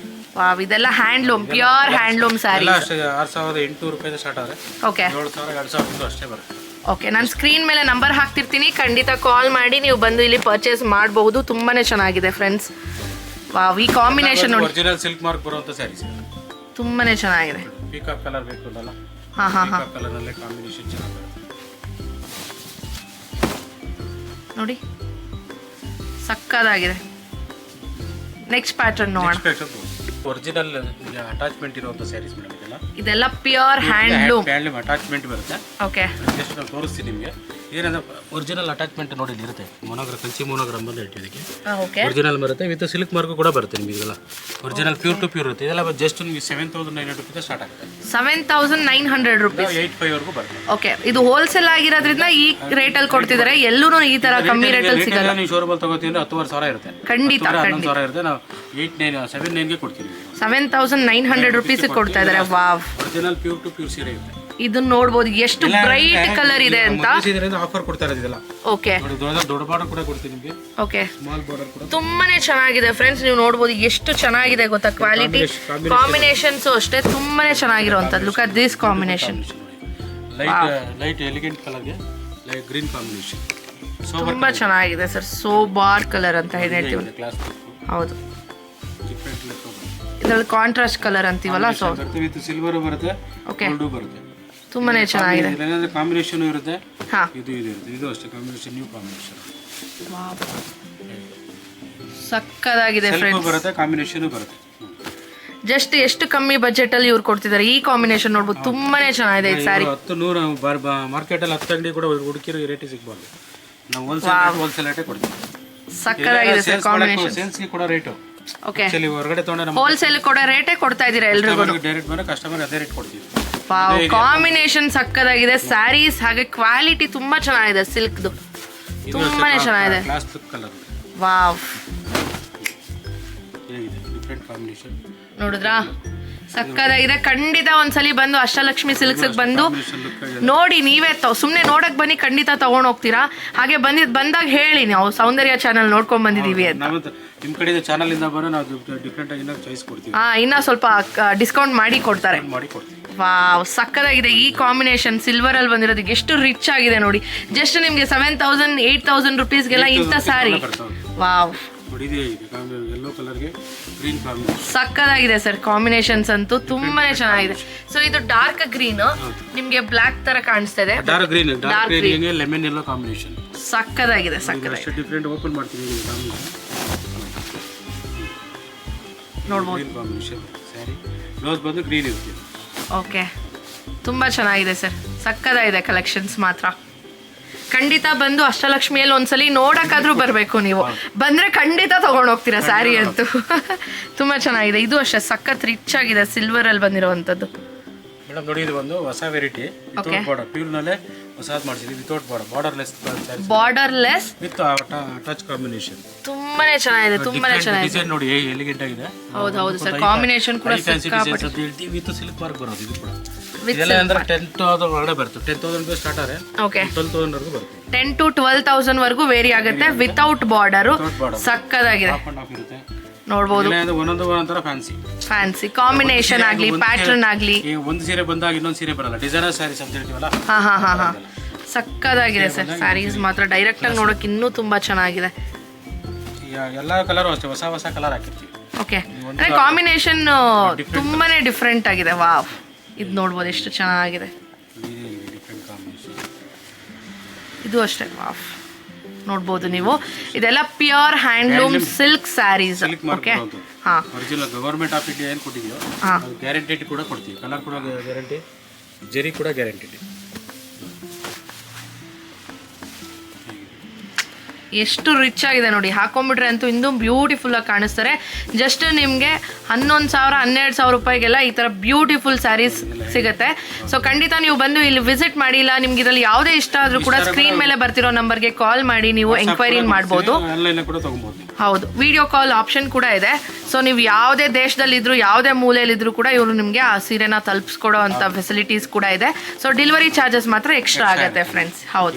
ವಾವ್, ಇದೆಲ್ಲ ಹ್ಯಾಂಡ್ಲೂಮ್, ಪ್ಯೂರ್ ಹ್ಯಾಂಡ್ಲೂಮ್ ಸ್ಯಾರಿ. 6,800 ರೂಪಾಯಿ ಸ್ಟಾರ್ಟ್ ಆದ್ರೆ ಓಕೆ, 7,000-2,000 ಅಷ್ಟೇ ಬರುತ್ತೆ. ಓಕೆ, ನಾನು ಸ್ಕ್ರೀನ್ ಮೇಲೆ ನಂಬರ್ ಹಾಕ್ತಿರ್ತೀನಿ, ಖಂಡಿತ ಕಾಲ್ ಮಾಡಿ ನೀವು ಬಂದು ಇಲ್ಲಿ ಪರ್ಚೇಸ್ ಮಾಡಬಹುದು. ತುಂಬಾನೇ ಚೆನ್ನಾಗಿದೆ ಫ್ರೆಂಡ್ಸ್. ವಾವ್, ಈ ಕಾಂಬಿನೇಷನ್ ನೋಡಿ, ಒರಿಜಿನಲ್ ಸಿಲ್ಕ್ ಮಾರ್ಕ್ ಬರುವಂತ ಸ್ಯಾರೀಸ್ ತುಂಬಾನೇ ಚೆನ್ನಾಗಿದೆ. ಪೀಕಾಕ್ ಕಲರ್ ಬೇಕು ಅಲ್ಲ? ಹಾ ಹಾ ಹಾ, ಕಲರ್ ನಲ್ಲಿ ಕಾಂಬಿನೇಷನ್ ಚೆನ್ನಾಗಿದೆ ನೋಡಿ, ಸಕ್ಕದಾಗಿದೆ. ನೆಕ್ಸ್ಟ್ ಪ್ಯಾಟರ್ನ್ ನೋಡೋಣ. ಒರಿಜಿನಲ್ ಅಟ್ಯಾಚ್ಮೆಂಟ್ ಇರುವಂತ ಸ್ಯಾರೀಸ್ ಮೇಡಮ್ ಇದೆಲ್ಲ ಪ್ಯೂರ್ ಹ್ಯಾಂಡ್ಲೂಮ್ ಅಟ್ಯಾಚ್ಮೆಂಟ್ ಬರುತ್ತೆ. ಓಕೆ, ಜಸ್ಟ್ ನಾನು ತೋರಿಸ್ತೀನಿ ನಿಮಗೆ. ಏನಂದ್ರೆ ಒರಿಜಿನಲ್ ಅಟ್ಯಾಚ್ಮೆಂಟ್ ನೋಡಿ ಇಲ್ಲಿ ಇರುತ್ತೆ. ಮೊನೋಗ್ರಾಮ್, ಕಂಚಿ ಮೊನೋಗ್ರಾಮ್ ಬಂದು ಇಟ್ಟಿದ್ದಕ್ಕೆ ಒರಿಜಿನಲ್ ಬರುತ್ತೆ. ವಿತ್ ಸಿಲ್ಕ್ ಮಾರ್ಕ್ ಕೂಡ ಬರುತ್ತೆ ನಿಮಗೆ. ಇದೆಲ್ಲ ಒರಿಜಿನಲ್ ಪ್ಯೂರ್ ಟು ಪ್ಯೂರ್ ಇರುತ್ತೆ. ಇದೆಲ್ಲ ಜಸ್ಟ್ ನಿಮಗೆ 7,900 ರೂಪಾಯಿ ಸ್ಟಾರ್ಟ್ ಆಗುತ್ತೆ. 7,900 ರೂಪೀಸ್, 8,500 ವರೆಗೂ ಬರುತ್ತೆ. ಓಕೆ, ಇದು ಹೋಲ್ಸೇಲ್ ಆಗಿರೋದ್ರಿಂದ ಈ ರೇಟ್ ಅಲ್ಲಿ ಕೊಡ್ತಿದ್ದಾರೆ. ಎಲ್ಲೂ ಈ ತರ ಕಮ್ಮಿ ರೇಟ್ ಅಲ್ಲಿ ಸಿಗಲ್ಲ. ನೀವು ಶೋರೂಮ್ ತಗೋತೀವಿ ಅಂದ್ರೆ 10,500 ಇರುತ್ತೆ. ಖಂಡಿತ 11,000 ಇರುತ್ತೆ. ನಾವು 7,900 ಗೆ ಕೊಡ್ತೀವಿ. 7,900 ರೂಪೀಸ್ ಕೊಡ್ತಾ ಇದ್ದಾರೆ. Wow, original pure to pure ಸೀರೆ ಇರುತ್ತೆ. ಇದನ್ನ ನೋಡಬಹುದು, ಎಷ್ಟು ಬ್ರೈಟ್ ಕಲರ್ ಇದೆ ಅಂತ. ಆಫರ್ ಕೊಡ್ತಾ ಇರೋದು ಇದೆಲ್ಲ. ಓಕೆ, ದೊಡ್ಡ ಬಾರ್ಡರ್ ಕೂಡ ಕೊಡ್ತೀವಿ ನಿಮಗೆ. ಓಕೆ, ಸ್ಮಾಲ್ ಬಾರ್ಡರ್ ಕೂಡ ತುಂಬಾನೇ ಚೆನ್ನಾಗಿದೆ ಫ್ರೆಂಡ್ಸ್. ನೀವು ನೋಡಬಹುದು ಎಷ್ಟು ಚೆನ್ನಾಗಿದೆ ಗೊತ್ತಾ. ಕ್ವಾಲಿಟಿ, ಕಾಂಬಿನೇಷನ್ಸ್ ಅಷ್ಟೇ ತುಂಬಾನೇ ಚೆನ್ನಾಗಿರುವಂತದ್ದು. Look at this combination. Light elegant ಕಲರ್ಗೆ ಲೈಟ್ ಗ್ರೀನ್ ಕಾಂಬಿನೇಷನ್ ತುಂಬಾ ಚೆನ್ನಾಗಿದೆ ಸರ್. ಸೋಬಾರ್ ಕಲರ್ ಅಂತ ಹೇಳ್ತೀವಿ. ಹೌದು, ಇದರಲ್ಲಿ ಕಾಂಟ್ರಾಸ್ಟ್ ಕಲರ್ ಅಂತೀವಲ್ಲ, ಸೊ ಸಿಲ್ವರ್ ಬರುತ್ತೆ, ಓಕೆ, ಗೋಲ್ಡ್ ಬರುತ್ತೆ. ತುಂಬಾನೇ ಚೆನ್ನಾಗಿದೆ. ಏನಂದ್ರೆ ಕಾಂಬಿನೇಷನ್ ಇರುತ್ತೆ. ಹಾ, ಇದು ಇರುತ್ತೆ. ಇದು ಅಷ್ಟೇ ಕಾಂಬಿನೇಷನ್, ನ್ಯೂ ಕಾಂಬಿನೇಷನ್. ವಾವ್, ಸಕ್ಕದಾಗಿದೆ ಫ್ರೆಂಡ್ಸ್. ಬರುತ್ತೆ, ಕಾಂಬಿನೇಷನ್ ಬರುತ್ತೆ. ಜಸ್ಟ್ ಎಷ್ಟು ಕಮ್ಮಿ ಬಜೆಟ್ ಅಲ್ಲಿ ಇವ್ರು ಕೊಡ್ತಿದ್ದಾರೆ. ಈ ಕಾಂಬಿನೇಷನ್ ನೋಡ್ಬೋದು, ತುಂಬಾನೇ ಚೆನ್ನಾಗಿದೆ ಈ ಸ್ಯಾರಿ. 100 ಮಾರ್ಕೆಟ್ ಅಲ್ಲಿ 10 ಅಂಗಡಿ ಕೂಡ ಹುಡುಕಿರೋ ರೇಟ್ ಸಿಗಬಾರ್ದು. ನಾವು ಹೋಲ್ಸೇಲ್ ರೇಟೇ ಕೊಡ್ತೀವಿ. ಸಕ್ಕದಾಗಿದೆ ಸರ್ ಕಾಂಬಿನೇಷನ್. ಸೇಲ್ಸ್ ಗೆ ಕೂಡ ರೇಟ್. ಓಕೆ, ಹೊರಗಡೆ ತಗೊಂಡ್ರೆ ಹೋಲ್ಸೇಲ್ ಕೂಡ ರೇಟೇ ಕೊಡ್ತಾ ಇದೀರಾ ಎಲ್ರಿಗೂ. ಡೈರೆಕ್ಟ್ ಬಂದ್ರೆ ಕಸ್ಟಮರ್ ಅದೇ ರೇಟ್ ಕೊಡ್ತೀವಿ. Wow, combination ಸಕ್ಕದಾಗಿದೆ. ಸ್ಯಾರೀಸ್ ಹಾಗೆ ಕ್ವಾಲಿಟಿ ತುಂಬಾ ಚೆನ್ನಾಗಿದೆ. ಸಿಲ್ಕ್ದು ತುಂಬಾನೇ ಚೆನ್ನಾಗಿದೆ. ವಾವ್, ಡಿಫರೆಂಟ್ ಕಾಂಬಿನೇಷನ್ ನೋಡಿದ್ರಾ, ಸಕ್ಕದಾಗಿದೆ. ಖಂಡಿತ ಒಂದ್ಸಲಿ ಬಂದು ಅಷ್ಟಲಕ್ಷ್ಮಿ ಸಿಲ್ಕ್ಸ್ ಬಂದು ನೋಡಿ. ನೀವೇ ಸುಮ್ಮನೆ ನೋಡಕ್ ಬನ್ನಿ, ಖಂಡಿತ ತಗೊಂಡ್ ಹೋಗ್ತೀರಾ. ಹಾಗೆ ಬಂದಾಗ ಹೇಳಿ ನಾವು ಸೌಂದರ್ಯ ಚಾನಲ್ ನೋಡ್ಕೊಂಡ್ ಬಂದಿದೀವಿ ಅಂತ. ನಿಮ್ಮ ಕಡೆ ಚಾನಲ್ ಇಂದ ಬರೋ ನಾವು ಡಿಫರೆಂಟ್ ಆಗಿ ಚಾಯ್ಸ್ ಕೊಡ್ತೀವಿ. ಇನ್ನ ಸ್ವಲ್ಪ ಡಿಸ್ಕೌಂಟ್ ಮಾಡಿ ಕೊಡ್ತಾರೆ. ವಾವ್, ಸಕ್ಕದಾಗಿದೆ. ಈ ಕಾಂಬಿನೇಷನ್ ಸಿಲ್ವರ್ ಅಲ್ಲಿ ಬಂದಿರೋದಕ್ಕೆ ಎಷ್ಟು ರಿಚ್ ಆಗಿದೆ ನೋಡಿ. ಜಸ್ಟ್ ನಿಮ್ಗೆ 7,000 8,000 ರುಪೀಸ್ಗೆಲ್ಲ ಇಂಥ ಸ್ಯಾರಿ. ವಾವ್, ಸಕ್ಕದಾಗಿದೆ ಸರ್. ಕಾಂಬಿನೇಷನ್ಸ್ ಅಂತೂ ತುಂಬಾನೇ ಚೆನ್ನಾಗಿದೆ. ಸೊ ಇದು ಡಾರ್ಕ್ ಗ್ರೀನ್, ನಿಮ್ಗೆ ಬ್ಲಾಕ್ ತರ ಕಾಣಿಸ್ತಾ ಇದೆ. Dark green lemon yellow combination ಸಕ್ಕದಾಗಿದೆ. ಸಕ್ಕದಾಗಿದೆ, ಡಿಫರೆಂಟ್ ಓಪನ್ ಮಾಡ್ತೀನಿ ನೋಡ್ಬೋದು. ಕಾಂಬಿನೇಷನ್ ಸ್ಯಾರಿ ಬ್ಲೌಸ್ ಬಂದು ಗ್ರೀನ್ ಇರುತ್ತೆ. ಓಕೆ, ತುಂಬಾ ಚೆನ್ನಾಗಿದೆ ಸರ್. ಸಕ್ಕದಾಗಿದೆ ಕಲೆಕ್ಷನ್ಸ್ ಮಾತ್ರ. ಖಂಡಿತ ಬಂದು ಅಷ್ಟಲಕ್ಷ್ಮಿಯಲ್ಲಿ ಒಂದ್ಸಲಿ ನೋಡಕ್ಕಾದ್ರೂ ಬರಬೇಕು. ನೀವು ಬಂದ್ರೆ ಖಂಡಿತ ತಗೊಂಡು ಹೋಗ್ತೀರಾ ಸ್ಯಾರಿ ಅಂತೂ. ತುಂಬಾ ಚೆನ್ನಾಗಿದೆ. ಇದು ಅಷ್ಟೇ ಸಖತ್ ರಿಚ್ ಆಗಿದೆ, ಸಿಲ್ವರ್ ಅಲ್ಲಿ ಬಂದಿರುವಂತದ್ದು. ಮೇಡಮ್ ನೋಡಿ, ಇದು ಒಂದು ಹೊಸ ವೆರೈಟಿ. ಬಾರ್ಡರ್ ಪ್ಯೂರ್ ನಲ್ಲೇ ಹೊಸದು ಮಾಡಿಸಿದ್ವಿ. Without borderless with touch combination. ತುಂಬಾನೇ ಚೆನ್ನಾಗಿದೆ, ತುಂಬಾನೇ ಚೆನ್ನಾಗಿದೆ. ಡಿಸೈನ್ ನೋಡಿ ಎಲಿಗೆಂಟ್ ಆಗಿದೆ. ಹೌದು ಹೌದು ಸರ್, ಕಾಂಬಿನೇಷನ್ ಕೂಡ ಸಿಕ್ಕಾಪಟ್ಟೆ. ವಿತ್ ಸಿಲ್ಕ್ ಮಾರ್ಕ್ ಬರೋದು ಇದು ಕೂಡ. ಇದೆಲ್ಲ ಅಂದ್ರೆ 10,000 ಒಳಗಡೆ ಬರುತ್ತೆ. 10,000 ಸ್ಟಾರ್ಟ್ ಆದರೆ ಓಕೆ 12,000 ವರೆಗೂ ಬರುತ್ತೆ. 10 to 12,000 ವರೆಗೂ ವೇರಿ ಆಗುತ್ತೆ ವಿತೌಟ್ ಬಾರ್ಡರ್. ಸಕ್ಕದಾಗಿದೆ. ನೋಡ್ಬೋದು. ಒಂದೊಂದರ ಫ್ಯಾನ್ಸಿ ಕಾಂಬಿನೇಷನ್ ಆಗ್ಲಿ ಪ್ಯಾಟರ್ನ್ ಆಗ್ಲಿ. ಒಂದು ಸೀರೆ ಬಂದಾಗ ಇನ್ನೊಂದು ಸೀರೆ ಬರಲ್ಲ, ಡಿಸೈನರ್ ಸ್ಯಾರೀಸ್ ಅಂತ ಹೇಳ್ತೀವಲ್ಲ. ಹಾ ಸಕ್ಕದಾಗಿದೆ ಸರ್. ಸ್ಯಾರೀಸ್ ಮಾತ್ರ ಡೈರೆಕ್ಟ್ ಆಗಿ ನೋಡೋಕೆ ಇನ್ನೂ ತುಂಬಾ ಚೆನ್ನಾಗಿದೆ. ಎಲ್ಲ ಕಲರ್ ಅಷ್ಟೇ ಹೊಸ ಹೊಸ ಕಲರ್ ಹಾಕಿರ್ತೀವಿ. ಓಕೆ, ಅಂದ್ರೆ ಕಾಂಬಿನೇಷನ್ ತುಂಬಾನೇ ಡಿಫ್ರೆಂಟ್ ಆಗಿದೆ. ವಾವ್, ಇದು ನೋಡ್ಬೋದು ಎಷ್ಟು ಚೆನ್ನಾಗಿದೆ. ಇದು ಅಷ್ಟೇ ವಾವ್, ನೋಡ್ಬೋದು ನೀವು. ಇದೆಲ್ಲ pure handloom silk saris. Okay, ಹಾ, ಒರಿಜಿನಲ್ ಗವರ್ನಮೆಂಟ್ ಆಫ್ ಇಂಡಿಯಾ ಏನು ಕೊಟ್ಟಿದೆಯೋ ಗ್ಯಾರಂಟಿ ಕೂಡ ಕೊಡ್ತೀವಿ. ಕಲರ್ ಕೂಡ ಗ್ಯಾರಂಟಿ, ಜರಿ ಕೂಡ ಗ್ಯಾರಂಟಿ. ಎಷ್ಟು ರಿಚ್ ಆಗಿದೆ ನೋಡಿ. ಹಾಕೊಂಡ್ಬಿಟ್ರೆ ಅಂತೂ ಇನ್ನೂ ಬ್ಯೂಟಿಫುಲ್ ಆಗಿ ಕಾಣಿಸ್ತಾರೆ. ಜಸ್ಟ್ ನಿಮಗೆ 11,000-12,000 ರೂಪಾಯಿಗೆಲ್ಲ ಈ ಥರ ಬ್ಯೂಟಿಫುಲ್ ಸ್ಯಾರೀಸ್ ಸಿಗುತ್ತೆ. ಸೊ ಖಂಡಿತ ನೀವು ಬಂದು ಇಲ್ಲಿ ವಿಸಿಟ್ ಮಾಡಿ. ಇಲ್ಲ ನಿಮ್ಗೆ ಇದರಲ್ಲಿ ಯಾವುದೇ ಇಷ್ಟ ಆದರೂ ಕೂಡ ಸ್ಕ್ರೀನ್ ಮೇಲೆ ಬರ್ತಿರೋ ನಂಬರ್ಗೆ ಕಾಲ್ ಮಾಡಿ ನೀವು ಎಂಕ್ವೈರಿ ಮಾಡ್ಬೋದು. ಹೌದು, ವಿಡಿಯೋ ಕಾಲ್ ಆಪ್ಷನ್ ಕೂಡ ಇದೆ. ಸೊ ನೀವು ಯಾವುದೇ ದೇಶದಲ್ಲಿದ್ರು ಯಾವುದೇ ಮೂಲೆಯಲ್ಲಿದ್ರು ಕೂಡ ಇವರು ನಿಮಗೆ ಆ ಸೀರೆನ ತಲುಪಿಸ್ಕೊಡೋ ಅಂತ ಫೆಸಿಲಿಟೀಸ್ ಕೂಡ ಇದೆ. ಸೊ ಡೆಲಿವರಿ ಚಾರ್ಜಸ್ ಮಾತ್ರ ಎಕ್ಸ್ಟ್ರಾ ಆಗುತ್ತೆ ಫ್ರೆಂಡ್ಸ್. ಹೌದು,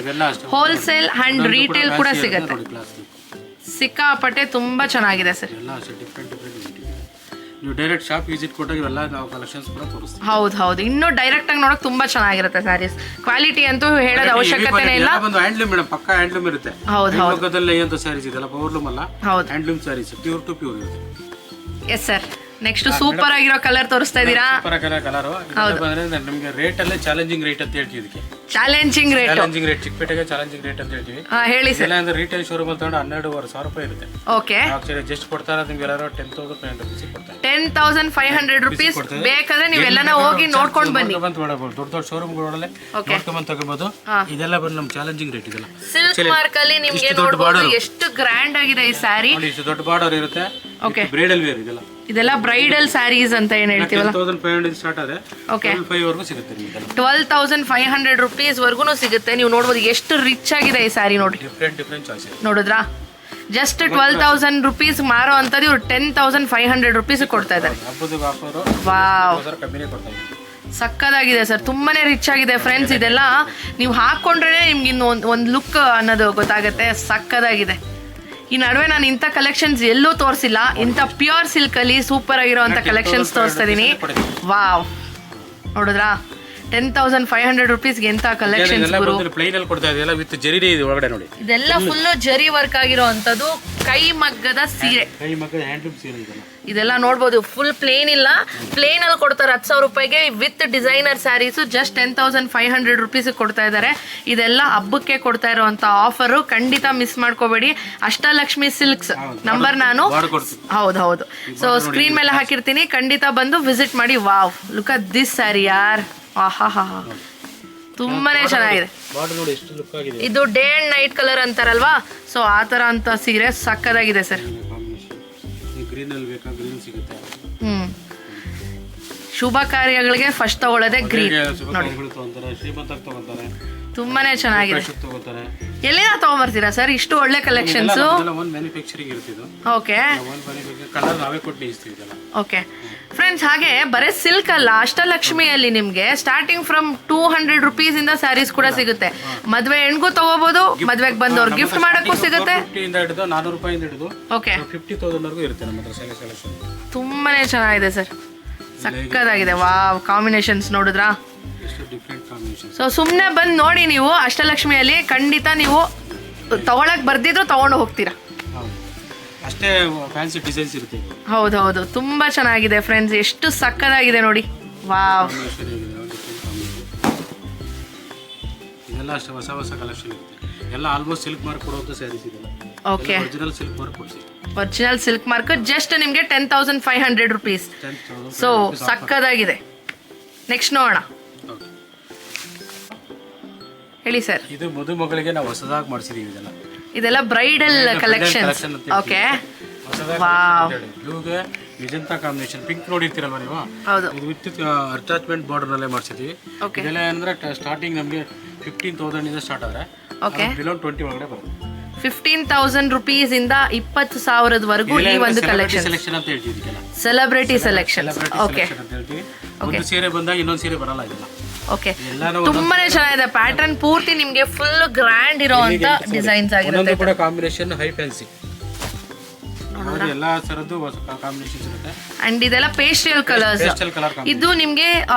ಹೋಲ್ಸೇಲ್ ಅಂಡ್ ರೀಟೇಲ್ ಕೂಡ ಸಿಗುತ್ತೆ. ಸಿಕ್ಕಾಪಟ್ಟೆ ತುಂಬಾ ಚೆನ್ನಾಗಿದೆ ಸರ್. ನೀವು ಡೈರೆಕ್ಟ್ ಶಾಪ್ ವಿಸಿಟ್ ಕೊಟ್ಟಾಗ ಇವೆಲ್ಲ ನಾವು ಕಲೆಕ್ಷನ್ಸ್ ಕೂಡ ತೋರಿಸ್ತೀವಿ. ಹೌದು, ಇನ್ನೂ ಡೈರೆಕ್ಟ್ ಆಗಿ ನೋಡಕ್ ತುಂಬಾ ಚೆನ್ನಾಗಿರುತ್ತೆ ಸ್ಯಾರೀಸ್. ಕ್ವಾಲಿಟಿ ಅಂತೂ ಹೇಳೋದ ಅವಶ್ಯಕತೆನೇ ಇಲ್ಲ. ಒಂದು ಹ್ಯಾಂಡ್ಲೂಮ್ ಮೇಡಮ್, ಪಕ್ಕಾ ಹ್ಯಾಂಡ್ಲೂಮ್ ಇರುತ್ತೆ. ಹೌದು, ಏನು ಸ್ಯಾರೀಸ್ ಇದೆಲ್ಲ ಪವರ್ಲೂಮ್ ಅಲ್ಲ, handloom saris pure to pure ಇರುತ್ತೆ. Yes sir. ನೆಕ್ಸ್ಟ್ ಸೂಪರ್ ಆಗಿರೋ ಕಲರ್ ತೋರಿಸ್ತಾ ಇದ್ದೀರಾ. ಸೂಪರ್ ಆಗಿರೋ ಕಲರ್. ನಿಮಗೆ ರೇಟ್ ಅಲ್ಲೇ ಚಾಲೆಂಜಿಂಗ್ ರೇಟ್ ಅಂತ ಹೇಳ್ತೀವಿ. ಇದಕ್ಕೆ ಚಾಲೆಂಜಿಂಗ್ ರೇಟ್ ಚಿಕ್ಕಪೇಟೆಗೆ ಚಾಲೆಂಜಿಂಗ್ ರೇಟ್ ಅಂತ ಹೇಳ್ತೀವಿ. ಹೇಳಿ ಸರ್. ಅಂದ್ರೆ ರಿಟೇಲ್ ಶೋರೂಮ್ ಅಲ್ಲಿ ತಗೊಂಡು 12,500 ರೂಪಾಯಿ ಇರುತ್ತೆ. ಓಕೆ, ಆಕ್ಚುಲಿ ಜಸ್ಟ್ ಕೊಡ್ತಾರೆ ನಿಮ್ಗೆ ಎಲ್ಲರೂ 10,500 ರೂಪಾಯಿ ಕೊಡ್ತಾರೆ. 10,500 ರೂಪೀಸ್ ಬೇಕಾದ್ರೆ ನೀವೆಲ್ಲನ ಹೋಗಿ ನೋಡ್ಕೊಂಡು ಬನ್ನಿ. ದೊಡ್ಡ ಶೋರೂಮ್ಗಳಲ್ಲೇ ನೋಡ್ಕೊಂಡ್ ತಗೋಬಹುದು. ಇದೆಲ್ಲ ಬಂದು ನಮ್ಮ ಚಾಲೆಂಜಿಂಗ್ ರೇಟ್. ಇದೆಲ್ಲ ಸಿಲ್ಕ್ ಮಾರ್ಕ್ ಅಲ್ಲಿ ನಿಮಗೆ ನೋಡಬಹುದು ಎಷ್ಟು ಗ್ರ್ಯಾಂಡ್ ಆಗಿದೆ ಈ ಸ್ಯಾರಿ. ಇಷ್ಟು ದೊಡ್ಡ ಬಾರ್ಡರ್ ಇರುತ್ತೆ. ಓಕೆ, ಬ್ರೈಡಲ್ ವೇರ್ ಇದೆಲ್ಲ ಬ್ರೈಡಲ್ ಸ್ಯಾರೀಸ್ ಅಂತ ಏನ್ ಹೇಳ್ತೀವಲ್ಲ. 12,500 ಸ್ಟಾರ್ಟ್ ಆದ್ರೆ 12,500 ವರೆಗೂ ಸಿಗುತ್ತೆ ನಿಮಗೆ. 12,500 ರೂಪೀಸ್ ವರ್ಗೂನು ಸಿಗುತ್ತೆ. ನೀವು ನೋಡ್ಬೋದು ಎಷ್ಟು ರಿಚ್ ಆಗಿದೆ ಈ ಸ್ಯಾರಿ. ನೋಡಿ, ಡಿಫ್ರೆಂಟ್ ಚಾಯ್ಸ್. ನೋಡಿದ್ರಾ, ಜಸ್ಟ್ 12,000 ರೂಪೀಸ್ ಮಾರೋ ಅಂತದ್ದು ಇವ್ರು 10,500 ರೂಪೀಸ್ ಕೊಡ್ತಾ ಇದ್ದಾರೆ. ವಾವ್, ಸಕ್ಕದಾಗಿದೆ ಸರ್. ತುಂಬಾನೇ ರಿಚ್ ಆಗಿದೆ ಫ್ರೆಂಡ್ಸ್. ಇದೆಲ್ಲ ನೀವು ಹಾಕೊಂಡ್ರೆ ನಿಮ್ಗೆ ಇನ್ನು ಒಂದು ಲುಕ್ ಅನ್ನೋದು ಗೊತ್ತಾಗುತ್ತೆ. ಸಕ್ಕದಾಗಿದೆ. ಈ ನಡುವೆ ನಾನು ಇಂಥ ಕಲೆಕ್ಷನ್ಸ್ ಎಲ್ಲೂ ತೋರಿಸಿಲ್ಲ. ಇಂಥ ಪ್ಯೂರ್ ಸಿಲ್ಕ್ ಅಲ್ಲಿ ಸೂಪರ್ ಆಗಿರೋಂಥ ಕಲೆಕ್ಷನ್ಸ್ ತೋರಿಸ್ತಾ ಇದೀನಿ. ವಾವ್, ನೋಡಿದ್ರಾ, 10,500 ರೂಪೀಸ್ಗೆ ಎಂತ ಕಲೆಕ್ಷನ್ಸ್. ಇದೆಲ್ಲ ಫುಲ್ ಜರಿ ವರ್ಕ್ ಆಗಿರೋ ಅಂತದ್ದು ಕೈ ಮಗ್ಗದ ಸೀರೆ. ಇದೆಲ್ಲ ನೋಡ್ಬೋದು, ಫುಲ್ ಪ್ಲೇನ್ ಇಲ್ಲ, ಪ್ಲೇನ್ ಅಲ್ಲಿ ಕೊಡ್ತಾರೆ 10,000 ರೂಪಾಯಿಗೆ. With designer saris just 10,500 rupees ಕೊಡ್ತಾ ಇದ್ದಾರೆ. ಇದೆಲ್ಲ ಹಬ್ಬಕ್ಕೆ ಕೊಡ್ತಾ ಇರೋಂಥ ಆಫರು. ಖಂಡಿತ ಮಿಸ್ ಮಾಡ್ಕೋಬೇಡಿ. ಅಷ್ಟಲಕ್ಷ್ಮಿ ಸಿಲ್ಕ್ಸ್ ನಂಬರ್ ನಾನು ಹೌದು ಸೊ ಸ್ಕ್ರೀನ್ ಮೇಲೆ ಹಾಕಿರ್ತೀನಿ. ಖಂಡಿತ ಬಂದು ವಿಸಿಟ್ ಮಾಡಿ. Wow, look at this sari ಯಾರ್. ಆಹಾ, ತುಂಬಾನೇ ಚೆನ್ನಾಗಿದೆ. ಇದು ಡೇ ಅಂಡ್ ನೈಟ್ ಕಲರ್ ಅಂತಾರಲ್ವಾ, ಸೊ ಆ ತರ ಅಂತ ಸೀರೆ ಸಕ್ಕದಾಗಿದೆ ಸರ್. ಶುಭ ಕಾರ್ಯಗಳಿಗೆ ಫಸ್ಟ್ ತಗೊಳ್ಳೋದೇ ಗ್ರೀನ್. ನೋಡಿ, ತುಂಬಾನೇ ಚೆನ್ನಾಗಿದೆ. ಎಲ್ಲಿಂದ ತಗೊಂಡ್ಬರ್ತೀರಾ ಸರ್ ಇಷ್ಟು ಒಳ್ಳೆ ಕಲೆಕ್ಷನ್ಸ್? ಓಕೆ ಫ್ರೆಂಡ್ಸ್, ಹಾಗೆ ಬರೀ ಸಿಲ್ಕ್ ಅಲ್ಲ, ಅಷ್ಟಲಕ್ಷ್ಮಿಯಲ್ಲಿ ನಿಮಗೆ ಸ್ಟಾರ್ಟಿಂಗ್ ಫ್ರಮ್ 200 ರೂಪೀಸ್ ಇಂದ ಸ್ಯಾರೀಸ್ ಕೂಡ ಸಿಗುತ್ತೆ. ಮದ್ವೆ ಹೆಣ್ಗೂ ತಗೋಬಹುದು, ಮದ್ವೆಗೆ ಬಂದವ್ರು ಗಿಫ್ಟ್ ಮಾಡಕ್ಕೂ ಸಿಗುತ್ತೆ. ಓಕೆ, ತುಂಬಾನೇ ಚೆನ್ನಾಗಿದೆ ಸರ್, ಸಕ್ಕದಾಗಿದೆ. ವಾವ್, ಕಾಂಬಿನೇಷನ್ಸ್ ನೋಡಿದ್ರಾ? ಸೊ ಸುಮ್ಮನೆ ಬಂದು ನೋಡಿ ನೀವು ಅಷ್ಟಲಕ್ಷ್ಮಿಯಲ್ಲಿ. ಖಂಡಿತ ನೀವು ತಗೊಳಕ್ ಬರ್ದಿದ್ರು ತಗೊಂಡು ಹೋಗ್ತೀರಾ. ಅಷ್ಟೇ ಫ್ಯಾನ್ಸಿ ಡಿಸೈನ್ಸ್ ಇರುತ್ತೆ. ಹೌದು, ತುಂಬಾ ಚೆನ್ನಾಗಿದೆ ಫ್ರೆಂಡ್ಸ್. ಎಷ್ಟು ಸಕ್ಕದಾಗಿದೆ ನೋಡಿ. ವಾವ್, ಇದೆಲ್ಲ ಅಷ್ಟೇ ಹೊಸ ಹೊಸ ಕಲೆಕ್ಷನ್ ಇರುತ್ತೆ. ಎಲ್ಲ ಆಲ್ಮೋಸ್ಟ್ ಸಿಲ್ಕ್ ಮಾರ್ಕ್ ಕೊಡುವಂತ ಸ್ಯಾರೀಸ್ ಇದೆಲ್ಲ. ಓಕೆ, ಒರಿಜಿನಲ್ ಸಿಲ್ಕ್ ಮಾರ್ಕ್ ಕೊಡ್ಸಿ. ಒರಿಜಿನಲ್ ಸಿಲ್ಕ್ ಮಾರ್ಕ್ ಜಸ್ಟ್ ನಿಮಗೆ 10,500 ರೂಪೀಸ್. ಸೊ ಸಕ್ಕದಾಗಿದೆ. ನೆಕ್ಸ್ಟ್ ನೋಡೋಣ, ಹೇಳಿ ಸರ್. ಇದು ಮದುಮಗಳಿಗೆ ನಾವು ಹೊಸದಾಗಿ ಮಾಡಿಸಿದೀವಿ. ಇದೆಲ್ಲ ಬ್ರೈಡಲ್ ಕಲೆಕ್ಷನ್ಸ್. ಓಕೆ, ವಾವ್, ಬ್ಲೂಗೆ ಮೆಜೆಂಟಾ ಕಾಂಬಿನೇಷನ್, ಪಿಂಕ್ ನೋಡಿರ್ತೀರಲ್ವಾ ನೀವು? ಹೌದು, ಇದು ವಿತ್ ಅಟ್ಯಾಚ್ಮೆಂಟ್ ಬಾರ್ಡರ್ ನಲ್ಲೇ ಮಾಡಿಸಿದೀವಿ. ಇದೆಲ್ಲ ಅಂದ್ರೆ ಸ್ಟಾರ್ಟಿಂಗ್ ನಮಗೆ 15,000 ಇಂದ ಸ್ಟಾರ್ಟ್ ಆದ್ರೆ ಬಿಲೋ 20 ಒಳಗಡೆ ಬರುತ್ತೆ. 15,000 ರೂಪೀಸ್ ಇಂದ 20,000 ವರೆಗೂ ಈ ಒಂದು ಕಲೆಕ್ಷನ್ ಅಂತ ಹೇಳ್ತೀವಿ. Celebrity selection. ಓಕೆ, ಒಂದು ಸೀರೆ ಬಂದಾಗ ಇನ್ನೊಂದು ಸೀರೆ ಬರಲ್ಲ. ಇದೆಲ್ಲ ಓಕೆ, ತುಂಬಾನೇ ಚೆನ್ನಾಗಿದೆ. ಪ್ಯಾಟರ್ನ್ ಪೂರ್ತಿ ನಿಮಗೆ ಫುಲ್ ಗ್ರ್ಯಾಂಡ್ ಇರೋಂತ ಡಿಸೈನ್ಸ್ ಆಗಿರುತ್ತೆ. ಕೂಡ ಕಾಂಬಿನೇಷನ್ ಹೈ ಫ್ಯಾನ್ಸಿ. ಎಲ್ಲ ತರದ್ದು ಕಾಂಬಿನೇಷನ್ಸ್ ಇರುತ್ತೆ. ಅಂಡ್ ಇದೆಲ್ಲ ಪೇಸ್ಟಲ್ ಕಲರ್ಸ್. ಇದು ನಿಮ್ಗೆ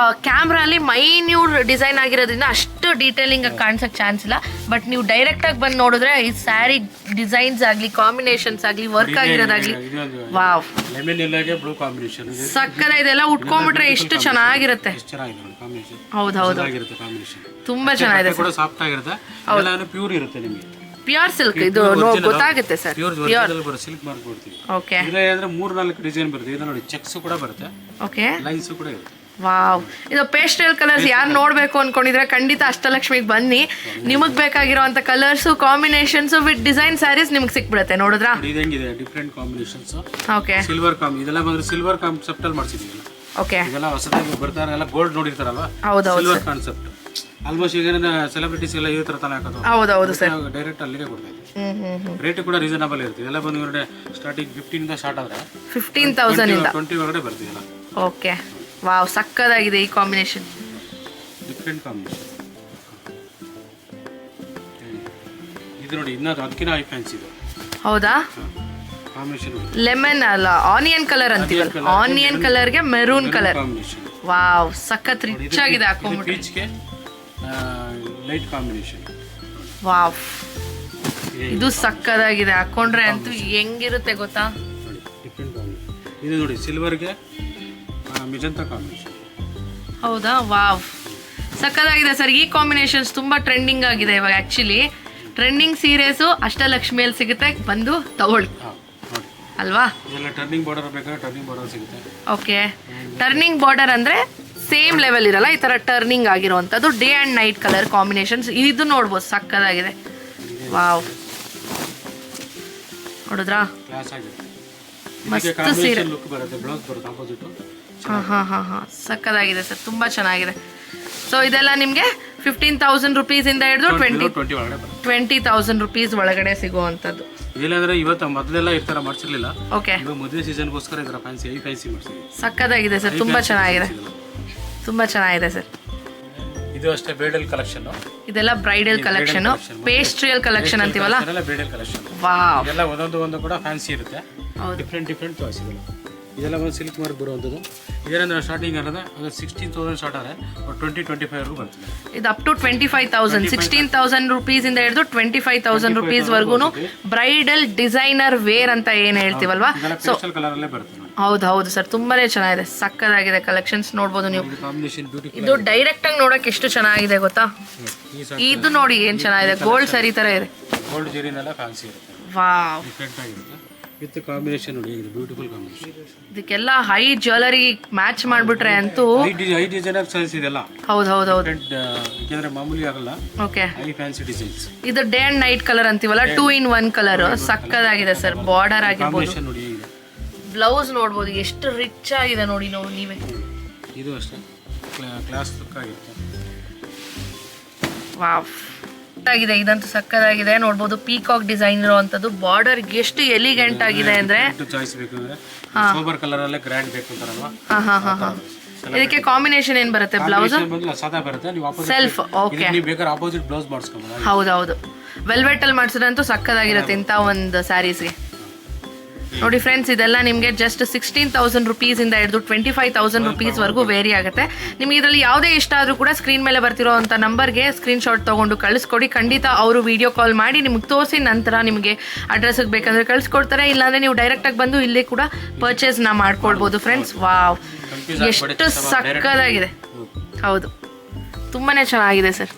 ಕ್ಯಾಮ್ರಾ ಅಲ್ಲಿ ಮೈನ್ಯೂಟ್ ಡಿಸೈನ್ ಆಗಿರೋದ್ರಿಂದ ಅಷ್ಟು ಡೀಟೇಲಿಂಗ್ ಆಗಿ ಕಾಣಿಸಕ್ ಚಾನ್ಸ್ ಇಲ್ಲ. ಬಟ್ ನೀವು ಡೈರೆಕ್ಟ್ ಆಗಿ ಬಂದು ನೋಡಿದ್ರೆ ಈ ಸ್ಯಾರಿ ಡಿಸೈನ್ಸ್ ಆಗ್ಲಿ, ಕಾಂಬಿನೇಷನ್ಸ್ ಆಗ್ಲಿ, ವರ್ಕ್ ಆಗಿರೋದಾಗ್ಲಿ, ವಾವ್ ಲೆಮನ್ ಎಲ್ಲಗೆ ಬ್ಲೂ ಕಾಂಬಿನೇಷನ್ ಸಕ್ಕದ. ಇದೆಲ್ಲ ಉಟ್ಕೊಂಡ್ಬಿಟ್ರೆ ಎಷ್ಟು ಚೆನ್ನಾಗಿರುತ್ತೆ. ಹೌದು ಹೌದು, ತುಂಬಾ ಚೆನ್ನಾಗಿದೆ. ಕೂಡ ಸಾಫ್ಟ್ ಆಗಿರುತ್ತೆ, ಎಲ್ಲಾನು ಪ್ಯೂರ್ ಇರುತ್ತೆ ನಿಮಗೆ. ಪ್ಯೂರ್ ಸಿಲ್ಕ್ ಇದು ಗೊತ್ತಾಗುತ್ತೆ ಸರ್. ಪ್ಯೂರ್ ಸಿಲ್ಕ್ ಮಾರ್ಕ್ ಕೊಡ್ತೀವಿ. ಓಕೆ, ಇದ್ರೆ ಅಂದ್ರೆ 3-4 ಡಿಸೈನ್ ಬರುತ್ತೆ. ಇದು ನೋಡಿ ಚೆಕ್ಸ್ ಕೂಡ ಬರುತ್ತೆ, ಓಕೆ, ಲೈನ್ಸ್ ಕೂಡ ಇರುತ್ತೆ. ವಾವ್, ಇದು ಪೇಸ್ಟಲ್ ಕಲರ್ಸ್ ಯಾರು ನೋಡ್ಬೇಕು ಅನ್ಕೊಂಡಿದ್ರೆ ಖಂಡಿತ ಅಷ್ಟಲಕ್ಷ್ಮಿಗೆ ಬನ್ನಿ. ನಿಮಗ್ ಬೇಕಾಗಿರೋಂತ colours combinations with design saris ನಿಮ್ಗೆ ಸಿಕ್ಬಿಡುತ್ತೆ. ನೋಡಿದ್ರಾ ಇದಂಗಿದೆ ಡಿಫರೆಂಟ್ ಕಾಂಬಿನೇಷನ್ಸ್. ಓಕೆ, ಸಿಲ್ವರ್ ಇದೆಲ್ಲ ಬಂದ್ರೆ ಸಿಲ್ವರ್ ಕಾನ್ಸೆಪ್ಟ್ ಅಲ್ಲಿ ಮಾಡ್ಸಿದೀವಿ. ಓಕೆ, ಇದೆಲ್ಲ ಹೊಸದಾಗಿ ಬರ್ತಾರೆ, ಎಲ್ಲ ಗೋಲ್ಡ್ ನೋಡಿರ್ತಾರಲ್ವಾ, ಸಿಲ್ವರ್ ಕಾನ್ಸೆಪ್ಟ್. ಆಲ್ಮೋಸ್ಟ್ ಈಗ ಸೆಲೆಬ್ರಿಟೀಸ್ ಎಲ್ಲ ಇದೇ ತರ ತಾನೇ ಹಾಕೋದು. ಹೌದೌದು ಸರ್, ಡೈರೆಕ್ಟ್ ಅಲ್ಲಿಗೆ ಕೊಡ್ತಾರೆ. ರೇಟ್ ಕೂಡ ರೀಸನಬಲ್ ಇರುತ್ತೆ. ಎಲ್ಲ ಬಂದು ಸ್ಟಾರ್ಟಿಂಗ್ 15 ಇಂದ ಸ್ಟಾರ್ಟ್ ಆದ್ರೆ 15,000 ಇಂದ 20 ಒಳಗಡೆ ಬರ್ತೀವಿ. ಓಕೆ, ವಾವ್ ಸಕ್ಕದಾಗಿದೆ ಈ ಕಾಂಬಿನೇಷನ್. ಡಿಫರೆಂಟ್ ಕಾಂಬಿನೇಷನ್ ಇದು ನೋಡಿ, ಇನ್ನ ಅದಕ್ಕಿಂತ ಹೈ ಫ್ಯಾನ್ಸಿ ಇದೆ. ಹೌದಾ, ಕಾಂಬಿನೇಷನ್ ಲೆಮನ್ ಅಲ್ಲ ಆನಿಯನ್ ಕಲರ್ ಅಂತೀವಲ್ಲ, ಆನಿಯನ್ ಕಲರ್ಗೆ ಮೆರೂನ್ ಕಲರ್. ವಾವ್, ಸಖತ್ ರಿಚ್ ಆಗಿದೆ ಹಾಕೊಂಡ್ಬಿಟ್ರೆ. ಪೀಚ್ಗೆ ಲೈಟ್ ಕಾಂಬಿನೇಷನ್. ವಾವ್, ಇದು ಸಕ್ಕದಾಗಿದೆ. ಹಾಕೊಂಡ್ರೆ ಅಂತೂ ಹೆಂಗಿರುತ್ತೆ ಗೊತ್ತಾ. ಡಿಫರೆಂಟ್ ಕಾಂಬಿನೇಷನ್ ಇದು ನೋಡಿ, ಸಿಲ್ವರ್ಗೆ ಮಿಜಂತಾ ಕಾಂಬಿನೇಷನ್. ಹೌದಾ, ವಾವ್ ಸಕ್ಕದಾಗಿದೆ ಸರ್. ಈ ಕಾಂಬಿನೇಷನ್ಸ್ ತುಂಬಾ ಟ್ರೆಂಡಿಂಗ್ ಆಗಿದೆ ಇವಾಗ. ಆಕ್ಚುಲಿ ಟ್ರೆಂಡಿಂಗ್ ಸೀರೆಸು ಅಷ್ಟಲಕ್ಷ್ಮಿಯಲ್ಲಿ ಸಿಗುತ್ತೆ, ಬಂದು ತಗೊಳ್ಳಿ ಅಲ್ವಾ. ಟರ್ನಿಂಗ್ ಬಾರ್ಡರ್ ಬೇಕಾದ್ರೆ ಟರ್ನಿಂಗ್ ಬಾರ್ಡರ್ ಸಿಗುತ್ತೆ. ಓಕೆ, ಟರ್ನಿಂಗ್ ಬಾರ್ಡರ್ ಅಂದ್ರೆ ಸೇಮ್ ಲೆವೆಲ್ ಇರಲ್ಲ, ಈ ತರ ಟರ್ನಿಂಗ್ ಆಗಿರುವಂತದ್ದು. Day and night colour combinations ಇದು ನೋಡ್ಬೋದು, ಸಕ್ಕದಾಗಿದೆ. ವಾವ್, ನೋಡಿದ್ರಾ ಮಸ್ತ್ ಸೀರೆ. ಹಾ, ಸಕ್ಕದಾಗಿದೆ ಸರ್, ತುಂಬಾ ಚೆನ್ನಾಗಿದೆ. ಸೊ ಇದೆಲ್ಲ ನಿಮಗೆ 15,000 rupees ಇಂದ ಹಿಡಿದು 20,000 rupees ಒಳಗಡೆ ಸಿಗುವಂತದ್ದು. ಇಲ್ಲಂದ್ರೆ ಇವತ್ತು ಮೊದಲೆಲ್ಲ ಈ ತರ ಮಾಡ್ಸಿರ್ಲಿಲ್ಲ. ಓಕೆ, ಮದುವೆ ಸೀಸನ್ಗೋಸ್ಕರ ಇದರ ಫ್ಯಾನ್ಸಿ ಮಾಡ್ಸಿದ್ವಿ. ಸಕ್ಕದಾಗಿದೆ ಸರ್, ತುಂಬಾ ಚೆನ್ನಾಗಿದೆ, ತುಂಬಾ ಚೆನ್ನಾಗಿದೆ ಸರ್. ಇದು ಅಷ್ಟೇ ಬ್ರೈಡಲ್ ಕಲೆಕ್ಷನ್. ಇದೆಲ್ಲ ಬ್ರೈಡಲ್ ಕಲೆಕ್ಷನ್, ಪೇಸ್ಟ್ರಿಯಲ್ ಕಲೆಕ್ಷನ್ ಅಂತೀವಲ್ಲ. Bridal collection. ವಾವ್, ಇದೆಲ್ಲ ಒಂದೊಂದು ಕೂಡ ಫ್ಯಾನ್ಸಿ ಇರುತ್ತೆ. ಡಿಫ್ರೆಂಟ್ ಚಾಯ್ಸ್ ಇದೆ. ಇದೆಲ್ಲ ಒಂದು ಸಿಲ್ಕ್ ಮಾರ್ಕ್ ಬರುವಂಥದ್ದು. ಇದರಿಂದ ಸ್ಟಾರ್ಟಿಂಗ್ ಅನ್ನೋದು ಅದು 16,000 ಸ್ಟಾರ್ಟ್ ಆದರೆ 20-25 ಬರ್ತದೆ. ಇದು ಅಪ್ ಟು 25,000, 16,000 rupees ಇಂದ ಹಿಡಿದು 25,000 rupees ವರ್ಗೂನು ಬ್ರೈಡಲ್ ಡಿಸೈನರ್ ವೇರ್ ಅಂತ ಏನು ಹೇಳ್ತೀವಲ್ವಾ. ಸೊ ಕಲರ್ ಅಲ್ಲೇ ಬರುತ್ತೆ. ಹೌದು ಸರ್, ತುಂಬಾನೇ ಚೆನ್ನಾಗಿದೆ, ಸಕ್ಕದಾಗಿದೆ ಕಲೆಕ್ಷನ್ಸ್. ನೋಡ್ಬೋದು ನೀವು, ಇದು ಡೈರೆಕ್ಟ್ ಆಗಿ ನೋಡಕ್ ಎಷ್ಟು ಚೆನ್ನಾಗಿದೆ ಗೊತ್ತಾ. ಇದು ನೋಡಿ ಏನ್ ಚೆನ್ನಾಗಿದೆ, ಗೋಲ್ಡ್ ಸರಿ ತರ ಇದೆ. ಗೋಲ್ಡ್ ಜರಿನೆಲ್ಲ ಫ್ಯಾನ್ಸಿ ಇರುತ್ತೆ. ವಾವ್, ಡಿಫರೆಂಟ್ ಆಗಿರುತ್ತೆ. ವಿತ್ ಕಾಂಬಿನೇಷನ್ ನೋಡಿ, ಇದು ಬ್ಯೂಟಿಫುಲ್ ಕಾಂಬಿನೇಷನ್. ಇದಕ್ಕೆಲ್ಲ ಹೈ ಜ್ಯುವೆಲರಿ ಮ್ಯಾಚ್ ಮಾಡ್ಬಿಟ್ರೆ ಅಂತೂ ಹೈ ಡಿಸೈನರ್ ಸೈನ್ಸ್ ಇದೆಲ್ಲ. ಹೌದು, ಯಾಕಂದ್ರೆ ಮಾಮೂಲಿ ಆಗಲ್ಲ. Okay, high fancy designs. ಇದು ಡೇ ಅಂಡ್ ನೈಟ್ ಕಲರ್ ಅಂತೀವಲ್ಲ, 2-in-1 ಕಲರ್, ಸಕ್ಕದಾಗಿದೆ ಸರ್. ಬಾರ್ಡರ್ ಆಗಿರ್ಬೋದು, ನೋಡಿ, ಬ್ಲೌಸ್ ನೋಡ್ಬೋದು ಎಷ್ಟು ರಿಚ್ ಆಗಿದೆ ನೋಡಿ ನೀವೇ. ಇದು ಅಷ್ಟೇ ಕ್ಲಾಸ್ ಲುಕ್ ಆಗಿರುತ್ತೆ. ವಾವ್ ಆಗಿದೆ, ಇದಂತೂ ಸಕ್ಕದಾಗಿದೆ. ನೋಡ್ಬೋದು ಪೀಕಾಕ್ ಡಿಸೈನ್ ಇರುವಂತದ್ದು. ಬಾರ್ಡರ್ ಎಷ್ಟು ಎಲಿಗೆಂಟ್ ಆಗಿದೆ ಅಂದ್ರೆ. ಚಾಯ್ಸ್ ಬೇಕು ಅಂದ್ರೆ ಸೋಬರ್ ಕಲರ್ ಅಲ್ಲೇ ಗ್ರ್ಯಾಂಡ್ ಬೇಕು ಅಂತಾರಲ್ವಾ. ಹಾ. ಇದಕ್ಕೆ ಕಾಂಬಿನೇಷನ್ ಏನ್ ಬರುತ್ತೆ? ಬ್ಲೌಸ್ ಸಾದಾ ಬರುತ್ತೆ, ನೀವು ಸೆಲ್ಫ್. ಓಕೆ, ನೀವು ಬೇಕಾದ್ರೆ ಆಪೋಸಿಟ್ ಬ್ಲೌಸ್ ಮಾಡಿಸ್ಕೊಬಹುದು. ಹೌದು, ವೆಲ್ವೆಟ್ ಅಲ್ಲಿ ಮಾಡಿಸಿದ್ರಂತೂ ಸಕ್ಕದಾಗಿರುತ್ತೆ ಇಂಥ ಒಂದು ಸ್ಯಾರೀಸ್ಗೆ. ನೋಡಿ ಫ್ರೆಂಡ್ಸ್, ಇದೆಲ್ಲ ನಿಮಗೆ ಜಸ್ಟ್ 16,000 rupees ಇಂದ ಹಿಡಿದು 25,000 rupees ವರೆಗೂ ವೇರಿ ಆಗುತ್ತೆ. ನಿಮ್ಗೆ ಇದರಲ್ಲಿ ಯಾವುದೇ ಇಷ್ಟ ಆದರೂ ಕೂಡ ಸ್ಕ್ರೀನ್ ಮೇಲೆ ಬರ್ತಿರೋ ಅಂಥ ನಂಬರ್ಗೆ ಸ್ಕ್ರೀನ್ ಶಾಟ್ ತೊಗೊಂಡು ಕಳಿಸ್ಕೊಡಿ. ಖಂಡಿತ ಅವರು ವಿಡಿಯೋ ಕಾಲ್ ಮಾಡಿ ನಿಮ್ಗೆ ತೋರಿಸಿ ನಂತರ ನಿಮಗೆ ಅಡ್ರೆಸ್ಗೆ ಬೇಕಂದ್ರೆ ಕಳಿಸ್ಕೊಡ್ತಾರೆ. ಇಲ್ಲಾಂದರೆ ನೀವು ಡೈರೆಕ್ಟಾಗಿ ಬಂದು ಇಲ್ಲೇ ಕೂಡ ಪರ್ಚೇಸ್ನ ಮಾಡ್ಕೊಳ್ಬೋದು ಫ್ರೆಂಡ್ಸ್. ವಾವ್, ಎಷ್ಟು ಸಕ್ಕದಾಗಿದೆ. ಹೌದು, ತುಂಬಾ ಚೆನ್ನಾಗಿದೆ ಸರ್,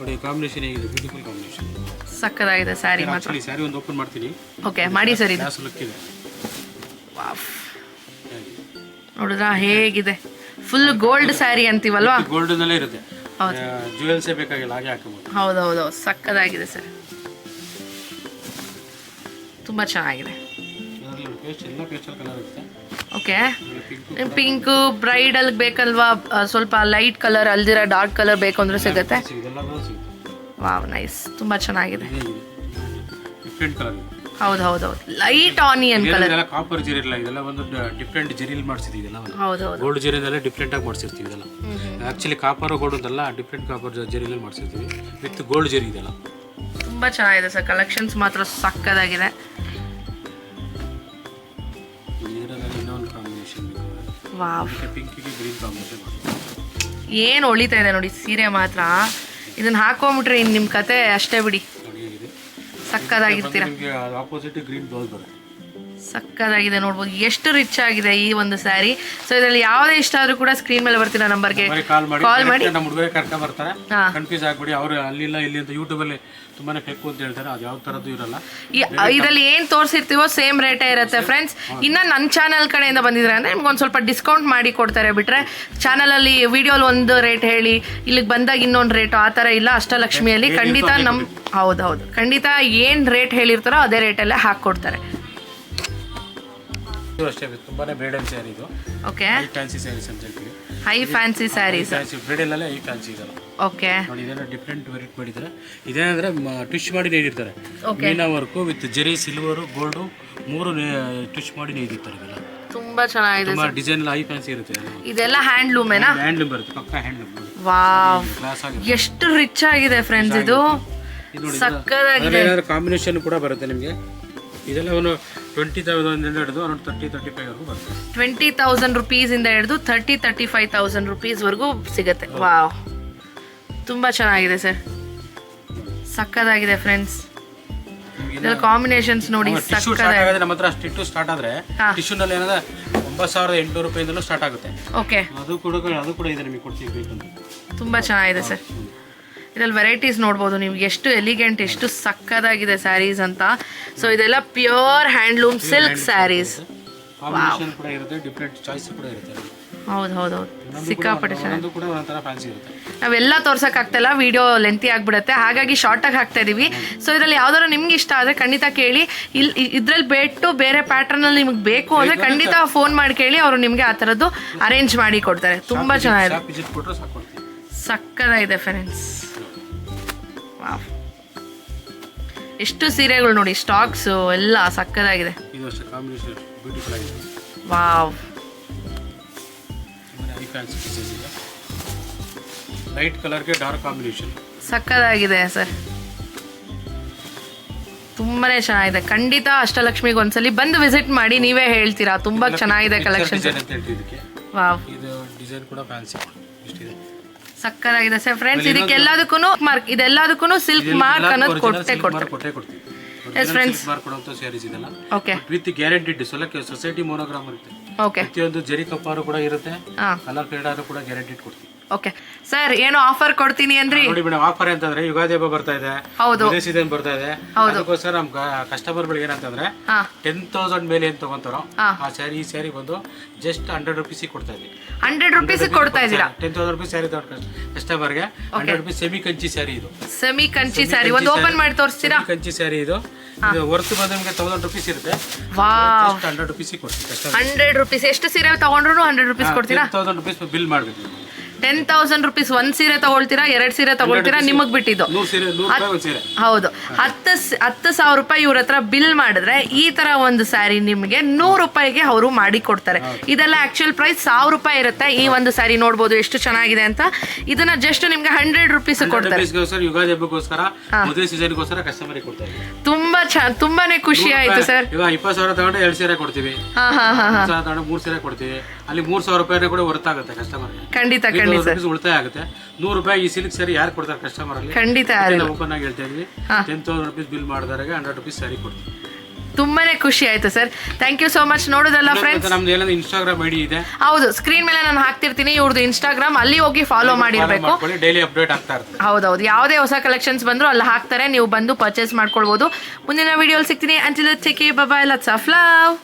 ಸಕ್ಕದಾಗಿದೆ ಸ್ಯಾರಿ ಮಾತ್ರ. ಓಕೆ, ಮಾಡಿ ಸರ್. ಇದು ನೋಡಿದ್ರಾ ಹೇಗಿದೆ, ಫುಲ್ ಗೋಲ್ಡ್ ಸ್ಯಾರಿ ಅಂತೀವಲ್ವಾ. ಗೋಲ್ಡ್ ನಲ್ಲೇ ಇರುತ್ತೆ, ಜುವೆಲ್ಸ್ ಬೇಕಾಗಿಲ್ಲ, ಹಾಗೆ ಹಾಕಬಹುದು. ಹೌದು, ಸಕ್ಕದಾಗಿದೆ ಸರ್, ತುಂಬಾ ಚೆನ್ನಾಗಿದೆ. ಓಕೆ, ಪಿಂಕ್ ಬ್ರೈಡಲ್ ಬೇಕಲ್ವಾ, ಸ್ವಲ್ಪ ಲೈಟ್ ಕಲರ್ ಅಲ್ದಿರ ಡಾರ್ಕ್ ಕಲರ್ ಬೇಕು ಅಂದ್ರೆ ಸಿಗುತ್ತೆ. ವಾವ್, ನೈಸ್, ತುಂಬಾ ಚೆನ್ನಾಗಿದೆ. ಹೌದು, ಲೈಟ್ ಆನಿಯನ್ ಕಲರ್. ಕಾಪರ್ ಜರಿ ಇಲ್ಲ, ಇದೆಲ್ಲ ಒಂದು ಡಿಫ್ರೆಂಟ್ ಜರಿಲ್ ಮಾಡಿಸಿದೀವಿ. ಇದೆಲ್ಲ ಹೌದು, ಗೋಲ್ಡ್ ಜರಿನಲ್ಲೇ ಡಿಫ್ರೆಂಟ್ ಆಗಿ ಮಾಡಿಸಿರ್ತೀವಿ. ಇದೆಲ್ಲ ಆಕ್ಚುಲಿ ಕಾಪರ್ ಗೋಲ್ಡ್ ಅಂತಲ್ಲ, ಡಿಫ್ರೆಂಟ್ ಕಾಪರ್ ಜರಿನಲ್ಲಿ ಮಾಡಿಸಿರ್ತೀವಿ ವಿತ್ ಗೋಲ್ಡ್ ಜರಿ. ಇದೆಲ್ಲ ತುಂಬಾ ಚೆನ್ನಾಗಿದೆ ಸರ್, ಕಲೆಕ್ಷನ್ಸ್ ಮಾತ್ರ ಸಕ್ಕದಾಗಿದೆ. ವಾವ್, ಪಿಂಕಿಗೆ ಗ್ರೀನ್ ಕಾಂಬಿನೇಷನ್ ಏನು ಹೊಳಿತಾ ಇದೆ ನೋಡಿ ಸೀರೆ ಮಾತ್ರ. ಇದನ್ನ ಹಾಕೊಂಡ್ಬಿಟ್ರೆ ಇನ್ನು ನಿಮ್ಮ ಕತೆ ಅಷ್ಟೇ ಬಿಡಿ, ಸಕ್ಕದಾಗಿರ್ತೀರ. ಆಪೋಸಿಟ್ ಗ್ರೀನ್ ಬ್ಲೌಸ್ ಬರುತ್ತೆ, ಸಕ್ಕದಾಗಿದೆ ನೋಡ್ಬೋದು. ಎಷ್ಟು ರಿಚ್ ಆಗಿದೆ ಈ ಒಂದು ಸ್ಯಾರಿ. ಸೊ ಇದರಲ್ಲಿ ಯಾವುದೇ ಇಷ್ಟ ಆದ್ರೂ ಕೂಡ ಸ್ಕ್ರೀನ್ ಮೇಲೆ ಬರ್ತೀರಾ ನಂಬರ್ಗೆ ಕಾಲ್ ಮಾಡಿ ನಮ್ಮ ಹುಡುಗರೇ ಕರ್ಕೊಂಡ್ ಬರ್ತಾರೆ. ಕನ್ಫ್ಯೂಸ್ ಆಗ್ಬಿಡಿ, ಅವ್ರು ಅಲ್ಲಿಲ್ಲ ಇಲ್ಲಿ ಅಂತ ಯೂಟ್ಯೂಬಲ್ಲಿ ತುಂಬಾನೇ ಫೇಕ್ ಅಂತ ಹೇಳ್ತಾರೆ, ಅದು ಯಾವ ತರದ್ದು ಇರಲ್ಲ. ಇದರಲ್ಲಿ ಏನ್ ತೋರಿಸಿರ್ತೀವೋ ಸೇಮ್ ರೇಟೇ ಇರುತ್ತೆ ಫ್ರೆಂಡ್ಸ್. ಇನ್ನ ನನ್ನ ಚಾನಲ್ ಕಡೆಯಿಂದ ಬಂದಿದ್ರೆ ಅಂದ್ರೆ ನಿಮ್ಗೆ ಒಂದು ಸ್ವಲ್ಪ ಡಿಸ್ಕೌಂಟ್ ಮಾಡಿ ಕೊಡ್ತಾರೆ. ಬಿಟ್ರೆ ಚಾನಲಲ್ಲಿ ವಿಡಿಯೋಲಿ ಒಂದು ರೇಟ್ ಹೇಳಿ ಇಲ್ಲಿಗೆ ಬಂದಾಗ ಇನ್ನೊಂದು ರೇಟು ಆ ಥರ ಇಲ್ಲ. ಅಷ್ಟಲಕ್ಷ್ಮಿಯಲ್ಲಿ ಖಂಡಿತ ಹೌದೌದು, ಖಂಡಿತ ಏನು ರೇಟ್ ಹೇಳಿರ್ತಾರೋ ಅದೇ ರೇಟಲ್ಲೇ ಹಾಕ್ಕೊಡ್ತಾರೆ. ಅಷ್ಟೇ ತುಂಬಾನೇ ಬ್ರೈಡಲ್ ಸ್ಯಾರಿ ಇದು. ಓಕೆ, ಹೈ ಫ್ಯಾನ್ಸಿ ಸ್ಯಾರೀಸ್ ಅಂತ ಹೇಳ್ತೀವಿ. ಹೈ ಫ್ಯಾನ್ಸಿ ಸ್ಯಾರೀಸ್, ಬ್ರೈಡಲ್ ಅಲ್ಲೇ ಹೈ ಫ್ಯಾನ್ಸಿ ಇದಲ್ಲ. ಓಕೆ ನೋಡಿ, ಇದೆಲ್ಲ ಡಿಫ್ರೆಂಟ್ ವೆರೈಟಿ ಮಾಡಿದ್ದಾರೆ. ಇದೇನಂದ್ರೆ ಟ್ವಿಸ್ಟ್ ಮಾಡಿ ನೇಯ್ದಿರ್ತಾರೆ. Meena work with zari, silver, gold 3 twist ಮಾಡಿ ನೇಯ್ದಿರ್ತಾರೆ. ಇದೆಲ್ಲ ತುಂಬಾ ಚೆನ್ನಾಗಿದೆ, ತುಂಬಾ ಡಿಸೈನ್ ಎಲ್ಲ ಹೈ ಫ್ಯಾನ್ಸಿ ಇರುತ್ತೆ. ಇದೆಲ್ಲ ಹ್ಯಾಂಡ್ಲೂಮೇನಾ? ಹ್ಯಾಂಡ್ಲೂಮ್ ಬರುತ್ತೆ, ಪಕ್ಕಾ ಹ್ಯಾಂಡ್ಲೂಮ್. ವಾವ್, ಎಷ್ಟು ರಿಚ್ ಆಗಿದೆ ಫ್ರೆಂಡ್ಸ್. ಇದು ಸಕ್ಕದಾಗಿದೆ. ಕಾಂಬಿನೇಷನ್ ಕೂಡ ಬರುತ್ತೆ ನಿಮಗೆ. ಇದೆಲ್ಲ ಒಂದು 20,000 ಹಿಡಿದು ಅರೌಂಡ್ 30-35 ವರೆಗೂ ಬರುತ್ತೆ. 20,000 ರುಪೀಸಿಂದ ಹಿಡಿದು 30-35,000 ರುಪೀಸ್ವರೆಗೂ ಸಿಗುತ್ತೆ. ವಾವ್, ತುಂಬ ಚೆನ್ನಾಗಿದೆ ಸರ್, ಸಕ್ಕದಾಗಿದೆ ಫ್ರೆಂಡ್ಸ್. ಇದರ ಕಾಂಬಿನೇಷನ್ಸ್ ನೋಡಿ, ಸಕ್ಕದಾಗಿದೆ. ನಮ್ಮ ಹತ್ರ ಟಿಶ್ಯೂ ಸ್ಟಾರ್ಟ್ ಆದರೆ ಟಿಶ್ಯೂನಲ್ಲಿ ಏನಂದ್ರೆ 9,800 ರೂಪಾಯಿಂದಲೂ ಸ್ಟಾರ್ಟ್ ಆಗುತ್ತೆ. ಓಕೆ, ಅದು ಕೂಡ ಇದೆ, ನಿಮಗೆ ಕೊಡ್ತೀವಿ ಬೇಕಂತ. ತುಂಬ ಚೆನ್ನಾಗಿದೆ ಸರ್. ಇದರಲ್ಲಿ ವೆರೈಟೀಸ್ ನೋಡ್ಬೋದು ನೀವು, ಎಷ್ಟು ಎಲಿಗೆಂಟ್, ಎಷ್ಟು ಸಕ್ಕದಾಗಿದೆ ಸ್ಯಾರೀಸ್ ಅಂತ. ಸೊ ಇದೆಲ್ಲ pure handloom silk saris. Combination ಕೂಡ ಇರುತ್ತೆ, ಡಿಫರೆಂಟ್ ಚಾಯ್ಸ್ ಕೂಡ ಇರುತ್ತೆ. ಹೌದು, ಸಿಕ್ಕಾಪಟ್ಟೆ ಚೆನ್ನಾಗಿ. ಕೂಡ ಒಂಥರ ಫ್ಯಾನ್ಸಿ ಇರುತ್ತೆ. ನಾವೆಲ್ಲ ತೋರ್ಸೋಕ್ಕಾಗ್ತಾಯಿಲ್ಲ, ವಿಡಿಯೋ ಲೆಂತಿ ಆಗಿಬಿಡುತ್ತೆ, ಹಾಗಾಗಿ ಶಾರ್ಟಾಗಿ ಹಾಕ್ತಾ ಇದ್ದೀವಿ. ಸೊ ಇದರಲ್ಲಿ ಯಾವ್ದಾದ್ರು ನಿಮ್ಗೆ ಇಷ್ಟ ಆದರೆ ಖಂಡಿತ ಕೇಳಿ. ಇದ್ರಲ್ಲಿ ಬಿಟ್ಟು ಬೇರೆ ಪ್ಯಾಟರ್ನಲ್ಲಿ ನಿಮಗೆ ಬೇಕು ಅಂದರೆ ಖಂಡಿತ ಫೋನ್ ಮಾಡಿ ಕೇಳಿ, ಅವರು ನಿಮಗೆ ಆ ಥರದ್ದು ಅರೇಂಜ್ ಮಾಡಿ ಕೊಡ್ತಾರೆ. ತುಂಬ ಚೆನ್ನಾಗಿದೆ, ಸಕ್ಕದಾಗಿದೆ ಫ್ರೆಂಡ್ಸ್. ವಾವ್, ಎಷ್ಟು ಸೀರೆಗಳು ನೋಡಿ, ಸ್ಟಾಕ್ಸ್ ಎಲ್ಲ ಸಕ್ಕದಾಗಿದೆ. ವಾವ್, ಲೈಟ್ ಕಲರ್ಗೆ ಡಾರ್ಕ್ ಕಾಂಬಿನೇಷನ್ ಸಕ್ಕದಾಗಿದೆ ಸರ್, ತುಂಬಾನೇ ಚೆನ್ನಾಗಿದೆ. ಖಂಡಿತ ಅಷ್ಟಲಕ್ಷ್ಮಿಗೆ ಒಂದ್ಸಲಿ ಬಂದು ವಿಸಿಟ್ ಮಾಡಿ, ನೀವೇ ಹೇಳ್ತೀರಾ ತುಂಬಾ ಚೆನ್ನಾಗಿದೆ ಕಲೆಕ್ಷನ್. ವಾವ್, ಇದು ಡಿಸೈನ್ ಕೂಡ ಫ್ಯಾನ್ಸಿ ಇಷ್ಟಿದೆ, ಸಕ್ಕದಾಗಿದೆ ಸರ್ ಫ್ರೆಂಡ್ಸ್. ಇದಕ್ಕೆಲ್ಲದಕ್ಕೂ ಮಾರ್ಕ್, ಇದೆಲ್ಲದಕ್ಕೂ ಸಿಲ್ಕ್ ಮಾರ್ಕ್ ಅನ್ನೋದು ಕೊಟ್ಟೆ ಕೊಡ್ತೀವಿ. Yes friends, okay, with guaranteed society monogram ಇರುತ್ತೆ. ಓಕೆ, ಪ್ರತಿಯೊಂದು ಜರಿ ಕಪ್ಪಾರು ಕೂಡ ಇರುತ್ತೆ, ಕಲರ್ ಫೇಡ್ ಆದ್ರೂ ಕೂಡ ಗ್ಯಾರಂಟಿಡ್ ಕೊಡ್ತೀವಿ. ಓಕೆ ಸರ್, ಏನೋ ಆಫರ್ ಕೊಡ್ತೀನಿ ಅಂದ್ರಿ. ನೋಡಿ ಮೇಡಮ್, ಆಫರ್ ಅಂತಂದ್ರೆ ಯುಗಾದಿ ಹಬ್ಬ ಬರ್ತಾ ಇದೆ, ಹೌದು, ಸೀಸನ್ ಬರ್ತಾ ಇದೆ. ಅದಕ್ಕೋಸ್ಕರ ನಮ್ ಕಸ್ಟಮರ್ ಗಳಿಗೆ ಏನಂತಂದ್ರೆ 10,000 ಮೇಲೆ ಏನ್ ತಗೊಂತಾರೋ ಆ ಸ್ಯಾರಿ, ಈ ಸ್ಯಾರಿ ಬಂದು ಜಸ್ಟ್ 100 ರುಪೀಸ್ ಕೊಡ್ತಾ ಇದೀವಿ. 100 ರುಪೀಸ್ ಕೊಡ್ತಾ ಇದ್ದೀರಾ? 10,000 ರೂಪಾಯಿ ಸ್ಯಾರಿ ಕಸ್ಟಮರ್ಗೆ 100 ರೂಪಾಯಿ ಸೆಮಿ ಕಂಚಿ ಸ್ಯಾರಿ. ಇದು ಸೆಮಿ ಕಂಚಿ ಸ್ಯಾರಿ, ಒಂದು ಓಪನ್ ಮಾಡಿ ತೋರಿಸ್ತೀರಾ? ಕಂಚಿ ಸ್ಯಾರಿ ಇದು ವರ್ತ್ ಬಂದು ನಿಮಗೆ 1,000 ರೂಪೀಸ್ ಇರುತ್ತೆ. ವಾವ್, 100 ರೂಪೀಸ್ ಕೊಡ್ತೀವಿ. 100 ರೂಪೀಸ್. ಎಷ್ಟು ಸೀರೆ ತಗೊಂಡ್ರು 100 ರೂಪೀಸ್ ಕೊಡ್ತೀರಾ? 10,000 ರೂಪೀಸ್ ಬಿಲ್ ಮಾಡ್ಬೇಕು. 10,000 ರೂಪೀಸ್ ಒಂದ್ ಸೀರೆ ತಗೊಳ್ತೀರಾ, 2 ಸೀರೆ ತಗೊಳ್ತೀರಾ, ನಿಮಗ್ ಬಿಟ್ಟಿದ್ದು. ಹೌದು, 10,000 ರೂಪಾಯಿ ಇವ್ರ ಹತ್ರ ಬಿಲ್ ಮಾಡಿದ್ರೆ ಈ ತರ ಒಂದು ಸ್ಯಾರಿ ನಿಮ್ಗೆ 100 ರೂಪಾಯಿಗೆ ಅವರು ಮಾಡಿ ಕೊಡ್ತಾರೆ. ಇದೆಲ್ಲ ಆಕ್ಚುಯಲ್ ಪ್ರೈಸ್ 1,000 ರೂಪಾಯಿ ಇರುತ್ತೆ. ಈ ಒಂದು ಸ್ಯಾರಿ ನೋಡ್ಬೋದು ಎಷ್ಟು ಚೆನ್ನಾಗಿದೆ ಅಂತ. ಇದನ್ನ ಜಸ್ಟ್ ನಿಮ್ಗೆ 100 ರೂಪೀಸ್ ಕೊಡ್ತಾರೆ. ಯುಗಾದಿ ಹಬ್ಬಕ್ಕೋಸ್ಕರ, ಮದುವೆ ಸೀಸನ್ಗೋಸ್ಕರ ಕಸ್ಟಮರ್ ಕೊಡ್ತಾರೆ. ತುಂಬಾನೇ ಖುಷಿ ಆಯ್ತು ಸರ್. ಈಗ 20,000 ತಗೊಂಡು 2 ಸೀರೆ ಕೊಡ್ತೀವಿ, 3 ಸೀರೆ ಕೊಡ್ತೀವಿ. ಅಲ್ಲಿ 3,000 ರೂಪಾಯಿ ಕೂಡ ವರ್ತ್ ಆಗುತ್ತೆ ಕಸ್ಟಮರ್. ಖಂಡಿತ ಉಳಿತಾಯ ಆಗುತ್ತೆ. 100 ರೂಪಾಯಿ ಈ ಸಿಲ್ಕ್ ಸ್ಯಾರಿ ಯಾರು ಕೊಡ್ತಾರೆ ಕಸ್ಟಮರ್ ಅಲ್ಲಿ? ಖಂಡಿತ ಓಪನ್ ಆಗಿ ಹೇಳ್ತಾ ಇದ್ವಿ. 10,000 ರೂಪೀಸ್ ಬಿಲ್ ಮಾಡಿದವರಿಗೆ 100 ರೂಪೀಸ್ ಸ್ಯಾರಿ ಕೊಡ್ತೀವಿ. ತುಂಬಾನೇ ಖುಷಿ ಆಯ್ತು sir, thank you so much. ನೋಡೋದಲ್ಲ ಫ್ರೆಂಡ್ಸ್, ನಮ್ದು ಏನಂದ್ರೆ ಇನ್ಸ್ಟಾಗ್ರಾಮ್ ಐಡಿ ಇದೆ. ಹೌದು, ಸ್ಕ್ರೀನ್ ಮೇಲೆ ನಾನು ಹಾಕ್ತಿರ್ತೀನಿ ಇವ್ರದ್ದು ಇನ್ಸ್ಟಾಗ್ರಾಮ್, ಅಲ್ಲಿ ಹೋಗಿ ಫಾಲೋ ಮಾಡಿರ್ಬೇಕು. ಡೈಲಿ ಅಪ್ಡೇಟ್ ಆಗ್ತಾ ಇರುತ್ತೆ. ಹೌದೌದು, ಯಾವುದೇ ಹೊಸ ಕಲೆಕ್ಷನ್ಸ್ ಬಂದ್ರು ಅಲ್ಲಿ ಹಾಕ್ತಾರೆ, ನೀವು ಬಂದು ಪರ್ಚೇಸ್ ಮಾಡ್ಕೊಳ್ಬಹುದು. ಮುಂದಿನ ವಿಡಿಯೋಲಿ ಸಿಗ್ತೀನಿ. Until take care, bye bye, lots of love.